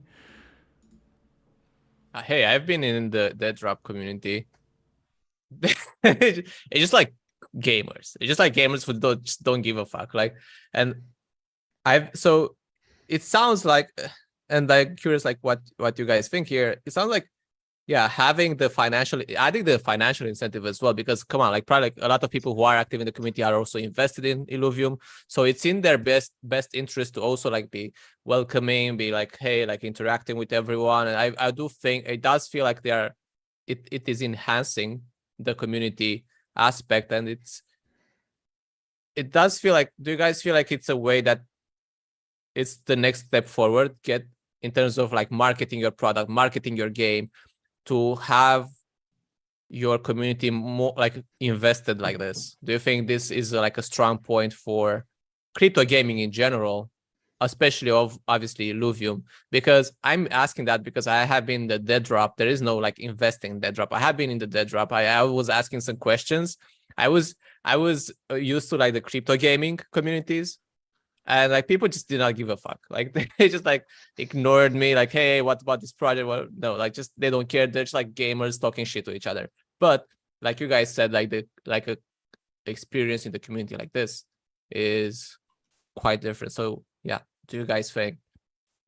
Speaker 1: Hey, I've been in the dead drop community. It's just like gamers. It's just like gamers who don't give a fuck. Like, and so it sounds like, and I'm curious, like what you guys think here. It sounds like, yeah, adding the financial incentive as well, because come on, like probably like a lot of people who are active in the community are also invested in Illuvium, so it's in their best interest to also like be welcoming, be like, hey, like interacting with everyone. And I do think it does feel like it is enhancing the community aspect, and it does feel like, do you guys feel like it's a way that it's the next step forward, get in terms of like marketing your product, marketing your game, to have your community more like invested like this? Do you think this is like a strong point for crypto gaming in general, especially of obviously Illuvium? Because I'm asking that because I have been in the dead drop. There is no like investing in dead drop. I have been in the dead drop. I was asking some questions. I was used to like the crypto gaming communities, and like people just did not give a fuck. Like they just like ignored me. Like, hey, what about this project? Well, no, like just they don't care. They're just like gamers talking shit to each other. But like you guys said, like a experience in the community like this is quite different. So yeah, do you guys think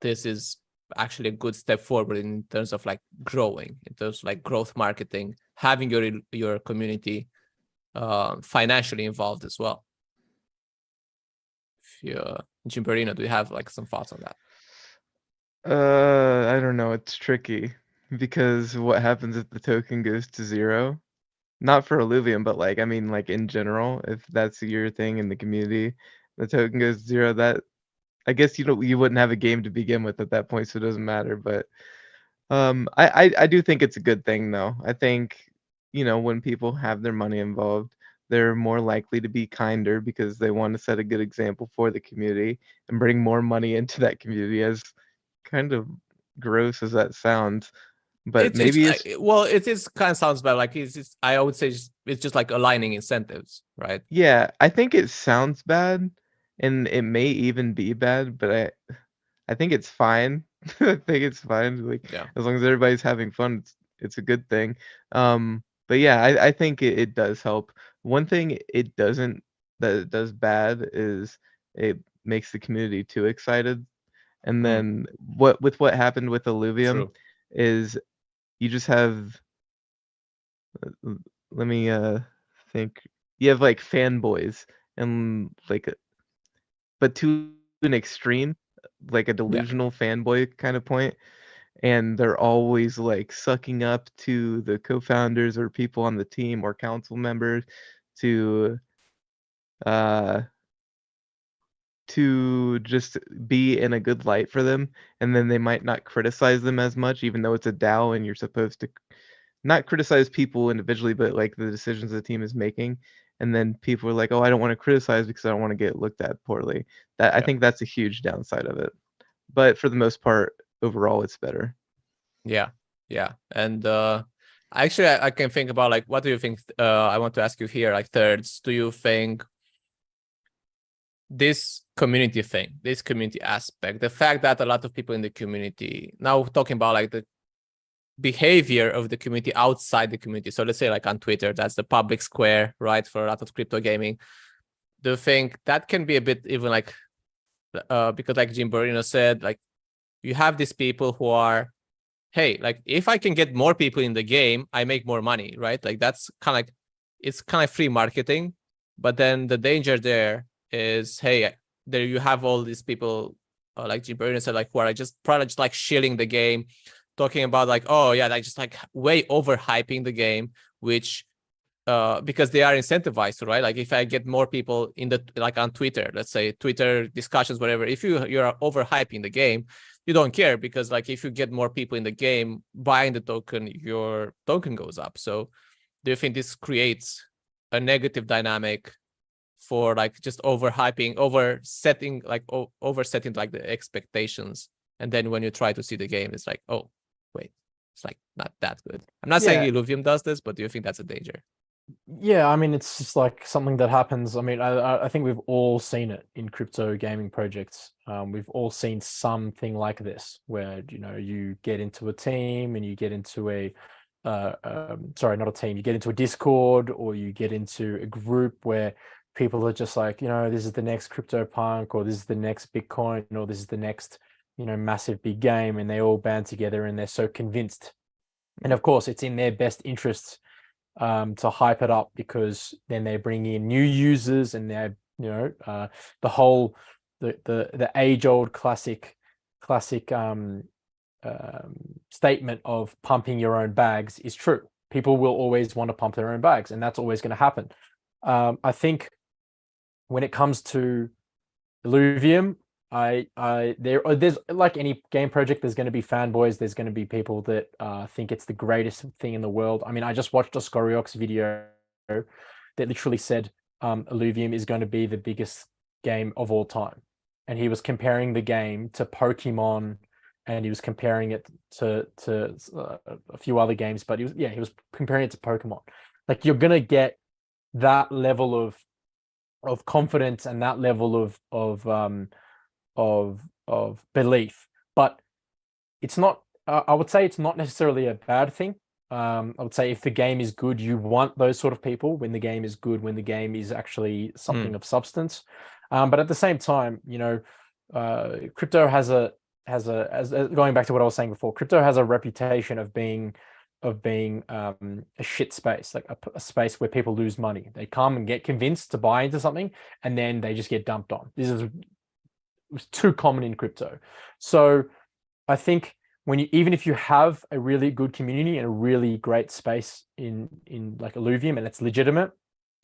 Speaker 1: this is actually a good step forward in terms of like growing, in terms of like growth marketing, having your community financially involved as well? Jimberino, do you have like some thoughts on that?
Speaker 3: I don't know. It's tricky because what happens if the token goes to 0? Not for Illuvium, but like I mean, like in general, if that's your thing in the community, the token goes to 0. That I guess you wouldn't have a game to begin with at that point, so it doesn't matter. But I do think it's a good thing though. I think when people have their money involved, they're more likely to be kinder because they want to set a good example for the community and bring more money into that community. As kind of gross as that sounds, but
Speaker 1: It's
Speaker 3: maybe it's
Speaker 1: well, it is kind of sounds bad. Like it's I would say it's just like aligning incentives, right?
Speaker 3: yeah. I think it sounds bad, and it may even be bad, but I think it's fine. I think it's fine. Like
Speaker 1: Yeah.
Speaker 3: as long as everybody's having fun, it's a good thing. But yeah, I think it does help. One thing it doesn't that it does bad is it makes the community too excited. And then what happened with Illuvium
Speaker 1: True.
Speaker 3: is you just have let me think. You have like fanboys and like but to an extreme, like a
Speaker 1: Yeah.
Speaker 3: delusional fanboy kind of point, and they're always like sucking up to the co-founders or people on the team or council members to uh to just be in a good light for them, and then they might not criticize them as much even though it's a DAO and you're supposed to not criticize people individually but like the decisions the team is making, and then people are like, oh, I don't want to criticize because I don't want to get looked at poorly. That I
Speaker 1: Yeah.
Speaker 3: think that's a huge downside of it, but for the most part overall it's better.
Speaker 1: Yeah. Yeah. And actually I can think about like what do you think I want to ask you here, like thirds. Do you think this community thing, this community aspect, the fact that a lot of people in the community now talking about like the behavior of the community outside the community. So let's say like on Twitter, that's the public square, right? For a lot of crypto gaming. Do you think that can be a bit even like because like Jimberino said, like you have these people who are, hey, like if I can get more people in the game, I make more money, right? Like that's kind of like it's kind of free marketing. But then the danger there is, hey, there you have all these people like Jimberino said, like who are just probably just like shilling the game, talking about like, oh yeah, like just like way overhyping the game, which because they are incentivized, right? Like if I get more people in the like on Twitter, let's say Twitter discussions, whatever, if you're overhyping the game, you don't care because like if you get more people in the game buying the token, your token goes up. So do you think this creates a negative dynamic for like just overhyping, oversetting, like oversetting like the expectations, and then when you try to see the game, it's like, oh wait, it's like not that good. I'm not saying
Speaker 4: Yeah.
Speaker 1: Illuvium does this, but do you think that's a danger?
Speaker 4: Yeah, I mean, it's just like something that happens. I mean, I think we've all seen it in crypto gaming projects. We've all seen something like this, where you get into a team and you get into sorry, not a team. You get into a Discord or you get into a group where people are just like, this is the next crypto punk, or this is the next Bitcoin, or this is the next, massive big game, and they all band together and they're so convinced. And of course, it's in their best interests to hype it up, because then they bring in new users, and they're the whole the age old classic statement of pumping your own bags is true. People will always want to pump their own bags, and that's always going to happen. I think when it comes to Illuvium, there's like any game project, there's going to be fanboys. There's going to be people that think it's the greatest thing in the world. I mean, I just watched a Scoriox video that literally said Illuvium is going to be the biggest game of all time, and he was comparing the game to Pokemon, and he was comparing it to a few other games, but he was comparing it to Pokemon. Like, you're gonna get that level of confidence and that level of belief, but it's not. I would say it's not necessarily a bad thing. I would say if the game is good, you want those sort of people. When the game is good, when the game is actually something of substance. But at the same time, crypto has going back to what I was saying before. Crypto has a reputation of being a shit space, like a space where people lose money. They come and get convinced to buy into something, and then they just get dumped on. This is too common in crypto. So I think even if you have a really good community and a really great space in like Illuvium and it's legitimate,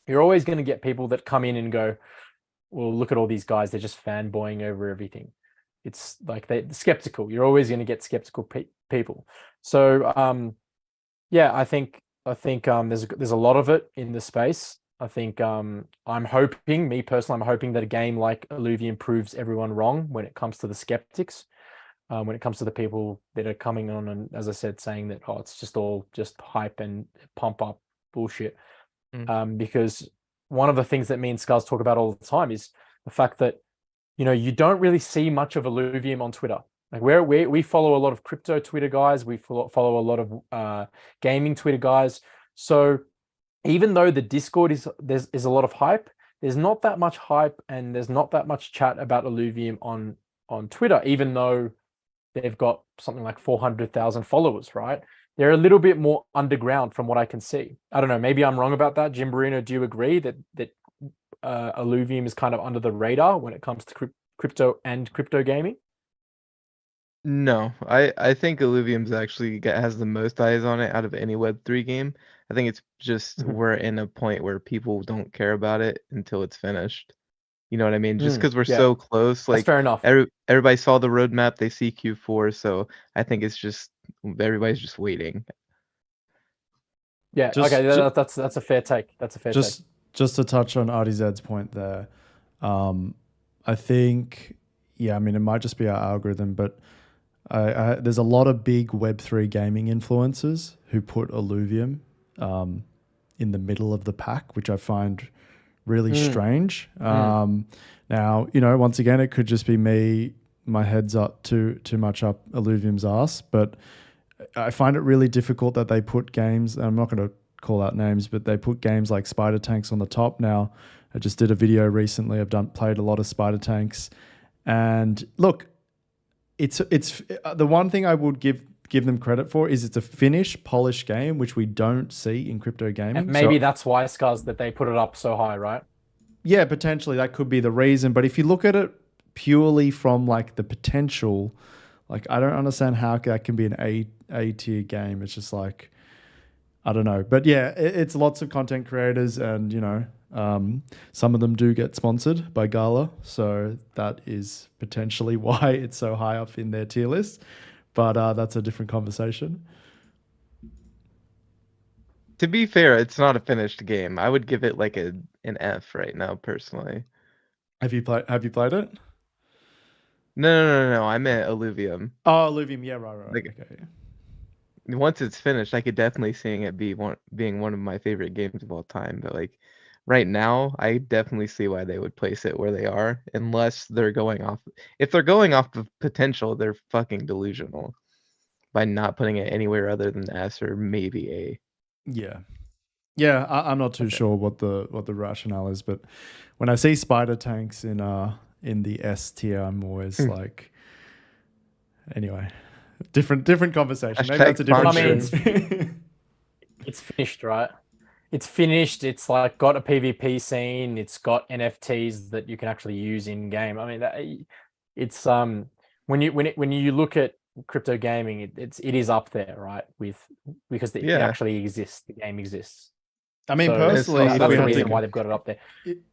Speaker 4: you're always going to get people that come in and go, well, look at all these guys, they're just fanboying over everything. It's like they're skeptical. You're always going to get skeptical people. So yeah, I think there's a lot of it in the space. I think I'm hoping, me personally, I'm hoping that a game like Illuvium proves everyone wrong when it comes to the skeptics, when it comes to the people that are coming on and, as I said, saying that it's just all just hype and pump up bullshit. Because one of the things that me and Scars talk about all the time is the fact that you don't really see much of Illuvium on Twitter. Like we follow a lot of crypto Twitter guys, we follow a lot of gaming Twitter guys. So even though the Discord is a lot of hype, there's not that much hype and there's not that much chat about Illuvium on Twitter, even though they've got something like 400,000 followers, right? They're a little bit more underground from what I can see. I don't know, maybe I'm wrong about that. Jimberino, do you agree that Illuvium is kind of under the radar when it comes to crypto and crypto gaming?
Speaker 3: No, I think Illuvium's actually has the most eyes on it out of any Web3 game. I think it's just we're in a point where people don't care about it until it's finished. You know what I mean? Just because we're so close,
Speaker 4: That's
Speaker 3: like
Speaker 4: fair enough.
Speaker 3: everybody saw the roadmap, they see Q4, so I think it's just everybody's just waiting.
Speaker 4: Yeah,
Speaker 2: Just-
Speaker 4: okay,
Speaker 2: ju-
Speaker 4: that's a fair take. That's a fair take.
Speaker 2: Just to touch on RDZ's point there, I think, I mean, it might just be our algorithm, but there's a lot of big Web3 gaming influencers who put Illuvium in the middle of the pack, which I find really strange. Now, once again, it could just be me, my head's up too much up Illuvium's ass, but I find it really difficult that they put games, I'm not going to call out names, but they put games like Spider Tanks on the top. Now, I just did a video recently. I've played a lot of Spider Tanks, and look, it's the one thing I would give them credit for is it's a finished, polished game, which we don't see in crypto gaming.
Speaker 4: And maybe that's why, Scars, that they put it up so high, right?
Speaker 2: Yeah, potentially that could be the reason. But if you look at it purely from like the potential, like I don't understand how that can be an A tier game. It's just like, I don't know. But yeah, it's lots of content creators, and some of them do get sponsored by Gala, so that is potentially why it's so high up in their tier list. But that's a different conversation.
Speaker 3: To be fair, it's not a finished game. I would give it like an F right now, personally.
Speaker 2: Have you played it?
Speaker 3: No. I meant Illuvium.
Speaker 2: Oh, Illuvium. Yeah, right.
Speaker 3: Like,
Speaker 2: okay.
Speaker 3: Once it's finished, I could definitely see it being one of my favorite games of all time. But like right now, I definitely see why they would place it where they are, unless they're going off. If they're going off of potential, they're fucking delusional by not putting it anywhere other than S or maybe A.
Speaker 2: Yeah. I'm not too sure what the rationale is, but when I see Spider Tanks in the S tier, I'm always like, anyway, different conversation. Maybe that's a different.
Speaker 4: I mean, it's finished, right? It's finished. It's like got a PvP scene. It's got NFTs that you can actually use in game. I mean, it's when you look at crypto gaming, it is up there, right? Because it actually exists. The game exists.
Speaker 2: I mean, personally,
Speaker 4: that's the reason why they've got it up there.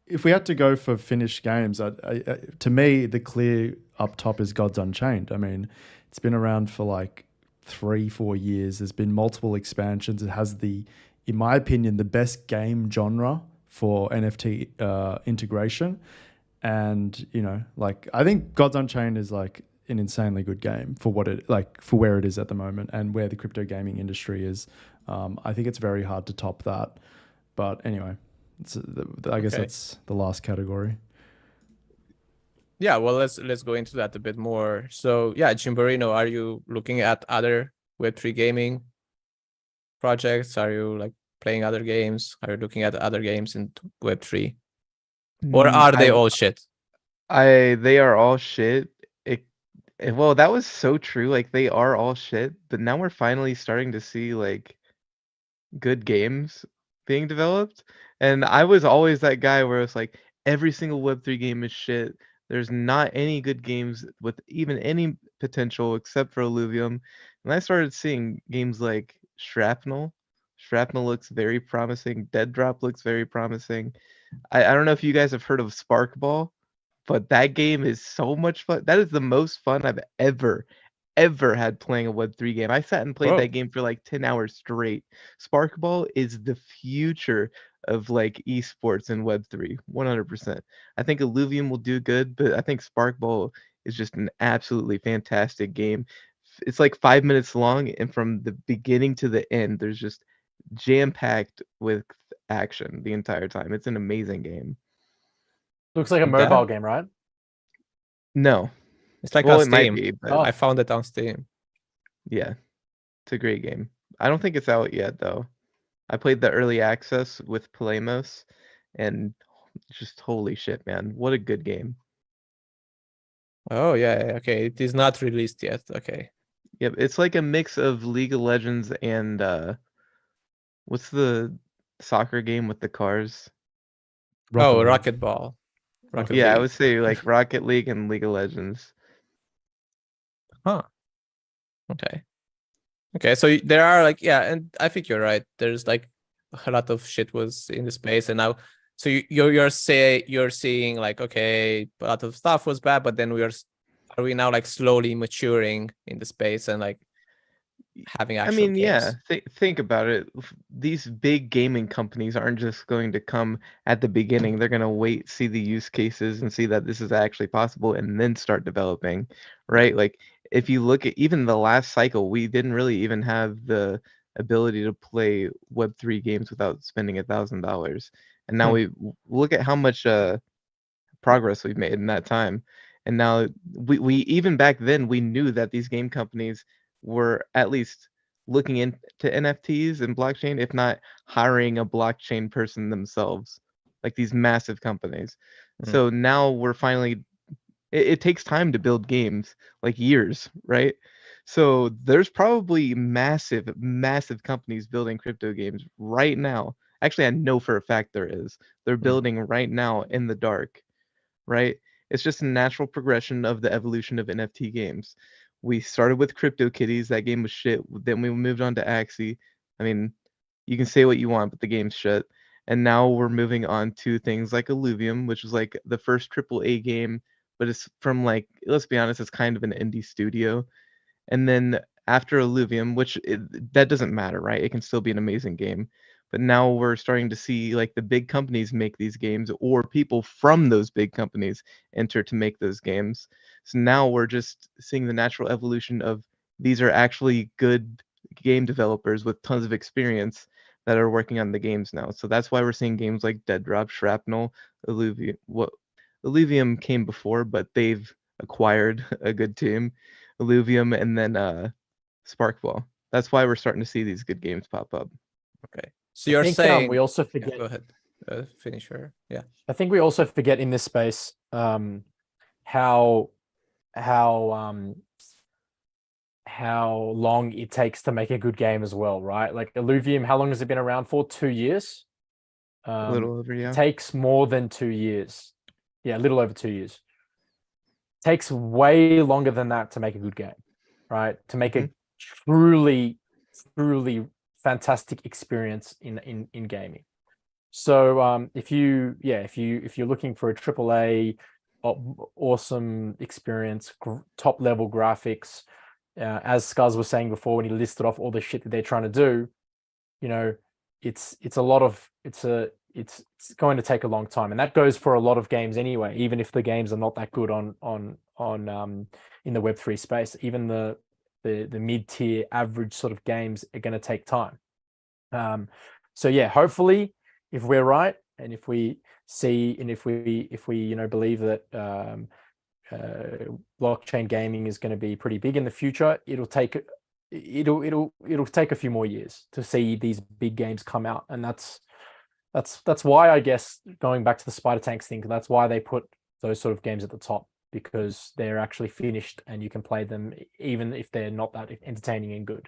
Speaker 2: If we had to go for finished games, to me, the clear up top is Gods Unchained. I mean, it's been around for like 3-4 years. There's been multiple expansions. It has in my opinion, the best game genre for NFT integration. And, I think Gods Unchained is like an insanely good game for where it is at the moment and where the crypto gaming industry is. I think it's very hard to top that. But anyway, I guess that's the last category.
Speaker 1: Yeah, well, let's go into that a bit more. So yeah, Jimberino, are you looking at other Web3 gaming projects? Are you like playing other games? Are you looking at other games in Web3? Or are they all shit?
Speaker 3: They are all shit. Well, that was so true. Like they are all shit, but now we're finally starting to see like good games being developed. And I was always that guy where it's like every single Web3 game is shit. There's not any good games with even any potential except for Illuvium. And I started seeing games like Shrapnel. Shrapnel looks very promising. Dead Drop looks very promising. I don't know if you guys have heard of Sparkball, but that game is so much fun. That is the most fun I've ever had playing a Web3 game. I sat and played
Speaker 1: Whoa.
Speaker 3: that game for like 10 hours straight. Sparkball is the future of like esports in Web3, 100%. I think Illuvium will do good, but I think Sparkball is just an absolutely fantastic game. It's like 5 minutes long, and from the beginning to the end, there's just jam-packed with action the entire time. It's an amazing game.
Speaker 4: Looks like a
Speaker 1: That-
Speaker 4: mobile game, right?
Speaker 3: No.
Speaker 1: It's like
Speaker 3: Well,
Speaker 1: on
Speaker 3: it might
Speaker 1: Steam.
Speaker 3: be, but
Speaker 4: Oh.
Speaker 1: I found it on Steam.
Speaker 3: yeah, it's a great game. I don't think it's out yet though. I played the early access with Palemos, and just holy shit, man, what a good game.
Speaker 1: Oh yeah, okay. It is not released yet. Okay.
Speaker 3: Yep, it's like a mix of League of Legends and what's the soccer game with the cars?
Speaker 1: Oh,
Speaker 2: League.
Speaker 1: Rocket Ball. Rocket
Speaker 3: Yeah, I
Speaker 1: League.
Speaker 3: would say like Rocket League and League of Legends.
Speaker 1: Huh. Okay. Okay, so there are like, yeah, and I think you're right. There's like a lot of shit was in the space, and now so you're seeing like, okay, a lot of stuff was bad, but then are we now like slowly maturing in the space and like having
Speaker 3: I
Speaker 1: actual
Speaker 3: mean, yeah,
Speaker 1: games?
Speaker 3: think about it. These big gaming companies aren't just going to come at the beginning. They're going to wait, see the use cases, and see that this is actually possible, and then start developing, right? Like, if you look at even the last cycle, we didn't really even have the ability to play Web3 games without spending $1,000. And now we look at how much progress we've made in that time. And now we even back then we knew that these game companies were at least looking into NFTs and blockchain, if not hiring a blockchain person themselves, like these massive companies.
Speaker 1: Mhm.
Speaker 3: So now we're finally, it takes time to build games, like years, right? So there's probably massive companies building crypto games right now. Actually, I know for a fact there is. They're building right now in the dark, right? It's just a natural progression of the evolution of NFT games. We started with CryptoKitties, that game was shit. Then we moved on to Axie. I mean, you can say what you want, but the game's shit. And now we're moving on to things like Illuvium, which was like the first AAA game, but it's from like, let's be honest, it's kind of an indie studio. And then after Illuvium, that doesn't matter, right? It can still be an amazing game. But now we're starting to see like the big companies make these games, or people from those big companies enter to make those games. So now we're just seeing the natural evolution of these are actually good game developers with tons of experience that are working on the games now. So that's why we're seeing games like Dead Drop, Shrapnel, Illuvium. Illuvium came before, but they've acquired a good team. Illuvium, and then Sparkball. That's why we're starting to see these good games pop up.
Speaker 1: Okay. So
Speaker 4: I
Speaker 1: you're
Speaker 4: think
Speaker 1: saying
Speaker 4: we also
Speaker 1: yeah,
Speaker 4: forget.
Speaker 1: go ahead. Finish her. Yeah.
Speaker 4: I think we also forget in this space how how long it takes to make a good game as well, right? Like Illuvium, how long has it been around for? 2 years.
Speaker 3: A little over, yeah.
Speaker 4: It takes more than 2 years. Yeah, a little over 2 years. Takes way longer than that to make a good game, right? To make a truly fantastic experience in gaming. So if you're looking for a AAA awesome experience, top level graphics, as Scuzz was saying before when he listed off all the shit that they're trying to do, you know, it's going to take a long time, and that goes for a lot of games anyway. Even if the games are not that good on in the Web3 space, even the mid-tier average sort of games are going to take time. So yeah, hopefully, if we're right, and if we see, and if we believe that blockchain gaming is going to be pretty big in the future, it'll take a few more years to see these big games come out. And that's why, I guess, going back to the Spider Tanks thing, that's why they put those sort of games at the top, because they're actually finished and you can play them even if they're not that entertaining and good.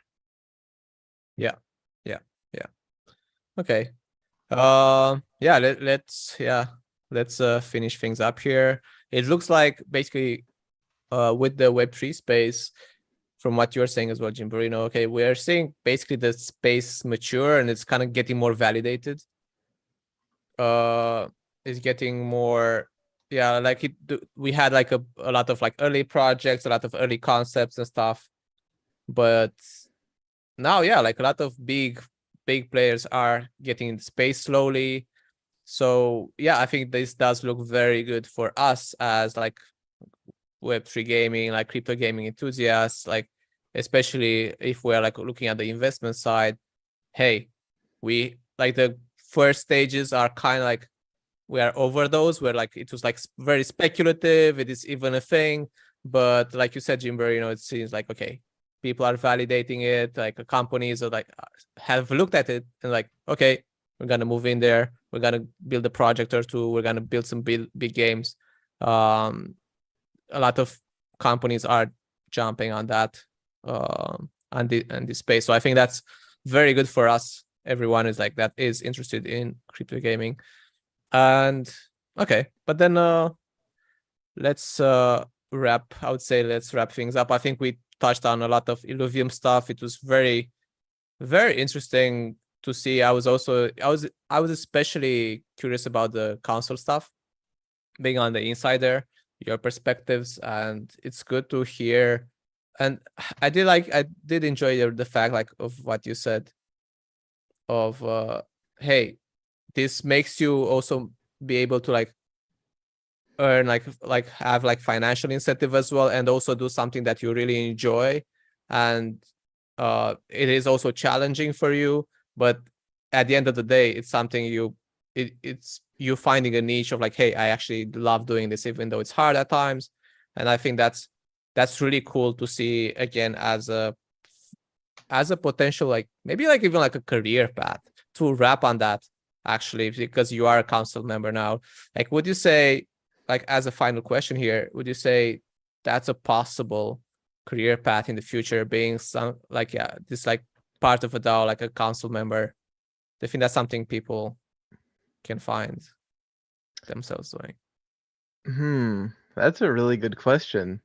Speaker 1: Yeah. Okay. Let's finish things up here. it looks like basically with the Web3 space, from what you're saying as well, Jimberino, okay, we're seeing basically the space mature and it's kind of getting more validated. It's getting more, yeah, like we had like a lot of like early projects, a lot of early concepts and stuff, but now, yeah, like a lot of big players are getting in space slowly. So yeah, I think this does look very good for us as like Web3 gaming, like crypto gaming enthusiasts, like especially if we're like looking at the investment side. Hey, we like the first stages are kind of like we are over those where like it was like very speculative, it is even a thing, but like you said, Jimber, it seems like okay, people are validating it, like companies are like have looked at it and like, okay, we're gonna move in there, we're gonna build a project or two, we're gonna build some big games. A lot of companies are jumping on that on this space, so I think that's very good for us. Everyone is like that is interested in crypto gaming. And okay, but then let's wrap. I would say let's wrap things up. I think we touched on a lot of Illuvium stuff. It was very, very interesting to see. I was especially curious about the console stuff, being on the insider, your perspectives, and it's good to hear. And I did enjoy the fact like of what you said of hey, this makes you also be able to like earn like have like financial incentive as well, and also do something that you really enjoy. And it is also challenging for you, but at the end of the day, it's something it's you finding a niche of like, hey, I actually love doing this even though it's hard at times. And I think that's really cool to see again as a potential, like maybe like even like a career path to wrap on that, actually, because you are a council member now. Like, would you say, like as a final question here, would you say that's a possible career path in the future, being some like, yeah, this like part of a DAO, like a council member? Do you think that's something people can find themselves doing?
Speaker 3: That's a really good question.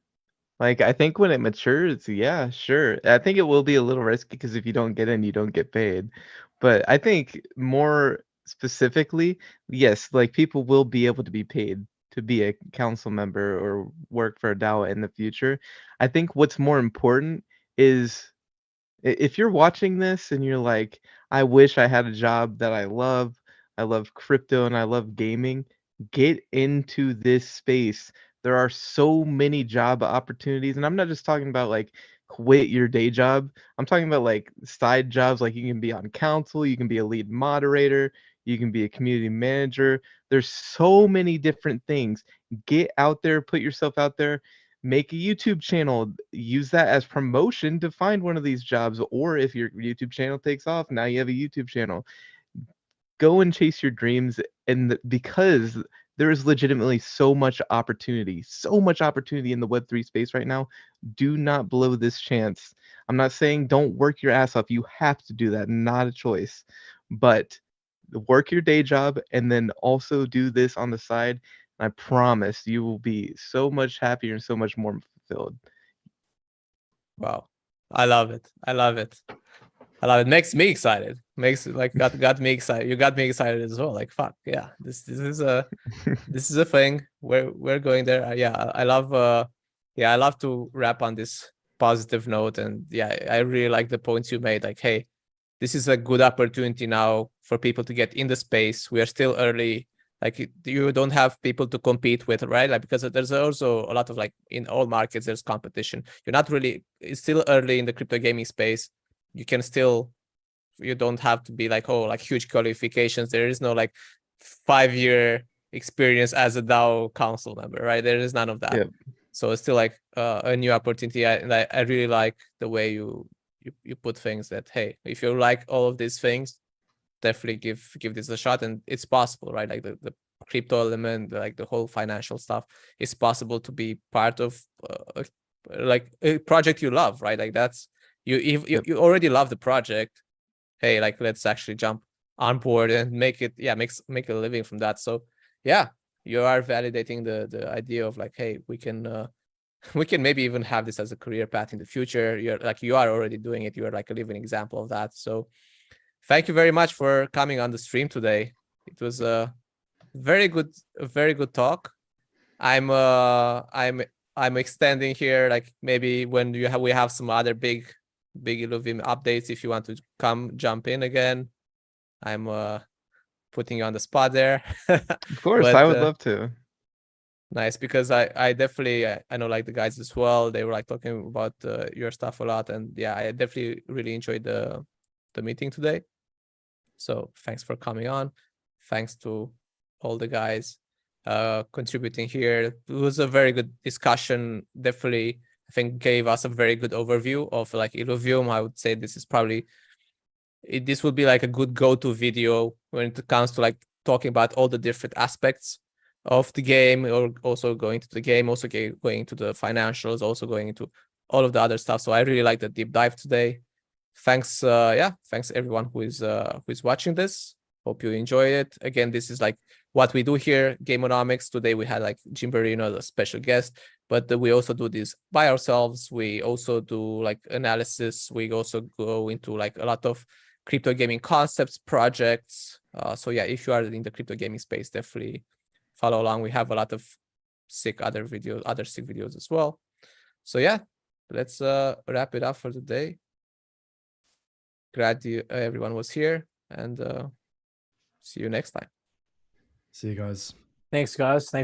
Speaker 3: Like, I think when it matures, yeah, sure. I think it will be a little risky because if you don't get in, you don't get paid. But I think more specifically, yes, like people will be able to be paid to be a council member or work for a DAO in the future. I think what's more important is if you're watching this and you're like, I wish I had a job that I love crypto and I love gaming, get into this space. There are so many job opportunities, and I'm not just talking about like quit your day job. I'm talking about like side jobs, like you can be on council, you can be a lead moderator, you can be a community manager. There's so many different things. Get out there, put yourself out there, make a YouTube channel, use that as promotion to find one of these jobs. Or if your YouTube channel takes off, now you have a YouTube channel. Go and chase your dreams. And because there is legitimately so much opportunity in the Web3 space right now, do not blow this chance. I'm not saying don't work your ass off. You have to do that, not a choice. But work your day job and then also do this on the side. I promise you will be so much happier and so much more fulfilled.
Speaker 1: Wow, I love it. I love it. I love it. Makes me excited. Makes like got me excited. You got me excited as well. Like fuck yeah, this is a this is a thing. We're going there. Yeah, I love I love to wrap on this positive note. And yeah, I really like the points you made. Like, hey, this is a good opportunity now for people to get in the space. We are still early. Like you don't have people to compete with, right? Like because there's also a lot of like in all markets there's competition. You're not really, it's still early in the crypto gaming space. You can still, you don't have to be like, oh, like huge qualifications. There is no like 5-year experience as a DAO council member, right? There is none of that.
Speaker 3: Yep.
Speaker 1: So it's still like a new opportunity. I really like the way you put things that, hey, if you like all of these things, definitely give this a shot. And it's possible, right? Like the crypto element, like the whole financial stuff, it's possible to be part of like a project you love, right? Like that's you already love the project. Hey, like let's actually jump on board and make it, make a living from that. So yeah, you are validating the idea of like, hey, we can maybe even have this as a career path in the future. You are already doing it. You are like a living example of that. So thank you very much for coming on the stream today. It was a very good talk. I'm extending here, like maybe when we have some other big Illuvium updates, if you want to come jump in again. I'm putting you on the spot there.
Speaker 3: Of course,
Speaker 1: But,
Speaker 3: I would love to.
Speaker 1: Nice, because I definitely I know like the guys as well. They were like talking about your stuff a lot, and yeah, I definitely really enjoyed the meeting today. So thanks for coming on. Thanks to all the guys contributing here. It was a very good discussion. Definitely, I think gave us a very good overview of like Illuvium. I would say this is probably this would be like a good go-to video when it comes to like talking about all the different aspects of the game, or also going to the game, also going to the financials, also going into all of the other stuff. So I really like the deep dive today. Thanks, thanks everyone who is watching this. Hope you enjoy it. Again, this is like what we do here, Gameonomics. Today we had like Jimberino as a special guest, but we also do this by ourselves. We also do like analysis. We also go into like a lot of crypto gaming concepts, projects. So yeah, if you are in the crypto gaming space, definitely follow along. We have a lot of other sick videos as well. So yeah, let's wrap it up for today. Glad everyone was here, and see you next time.
Speaker 2: See you guys.
Speaker 4: Thanks, guys. Thanks.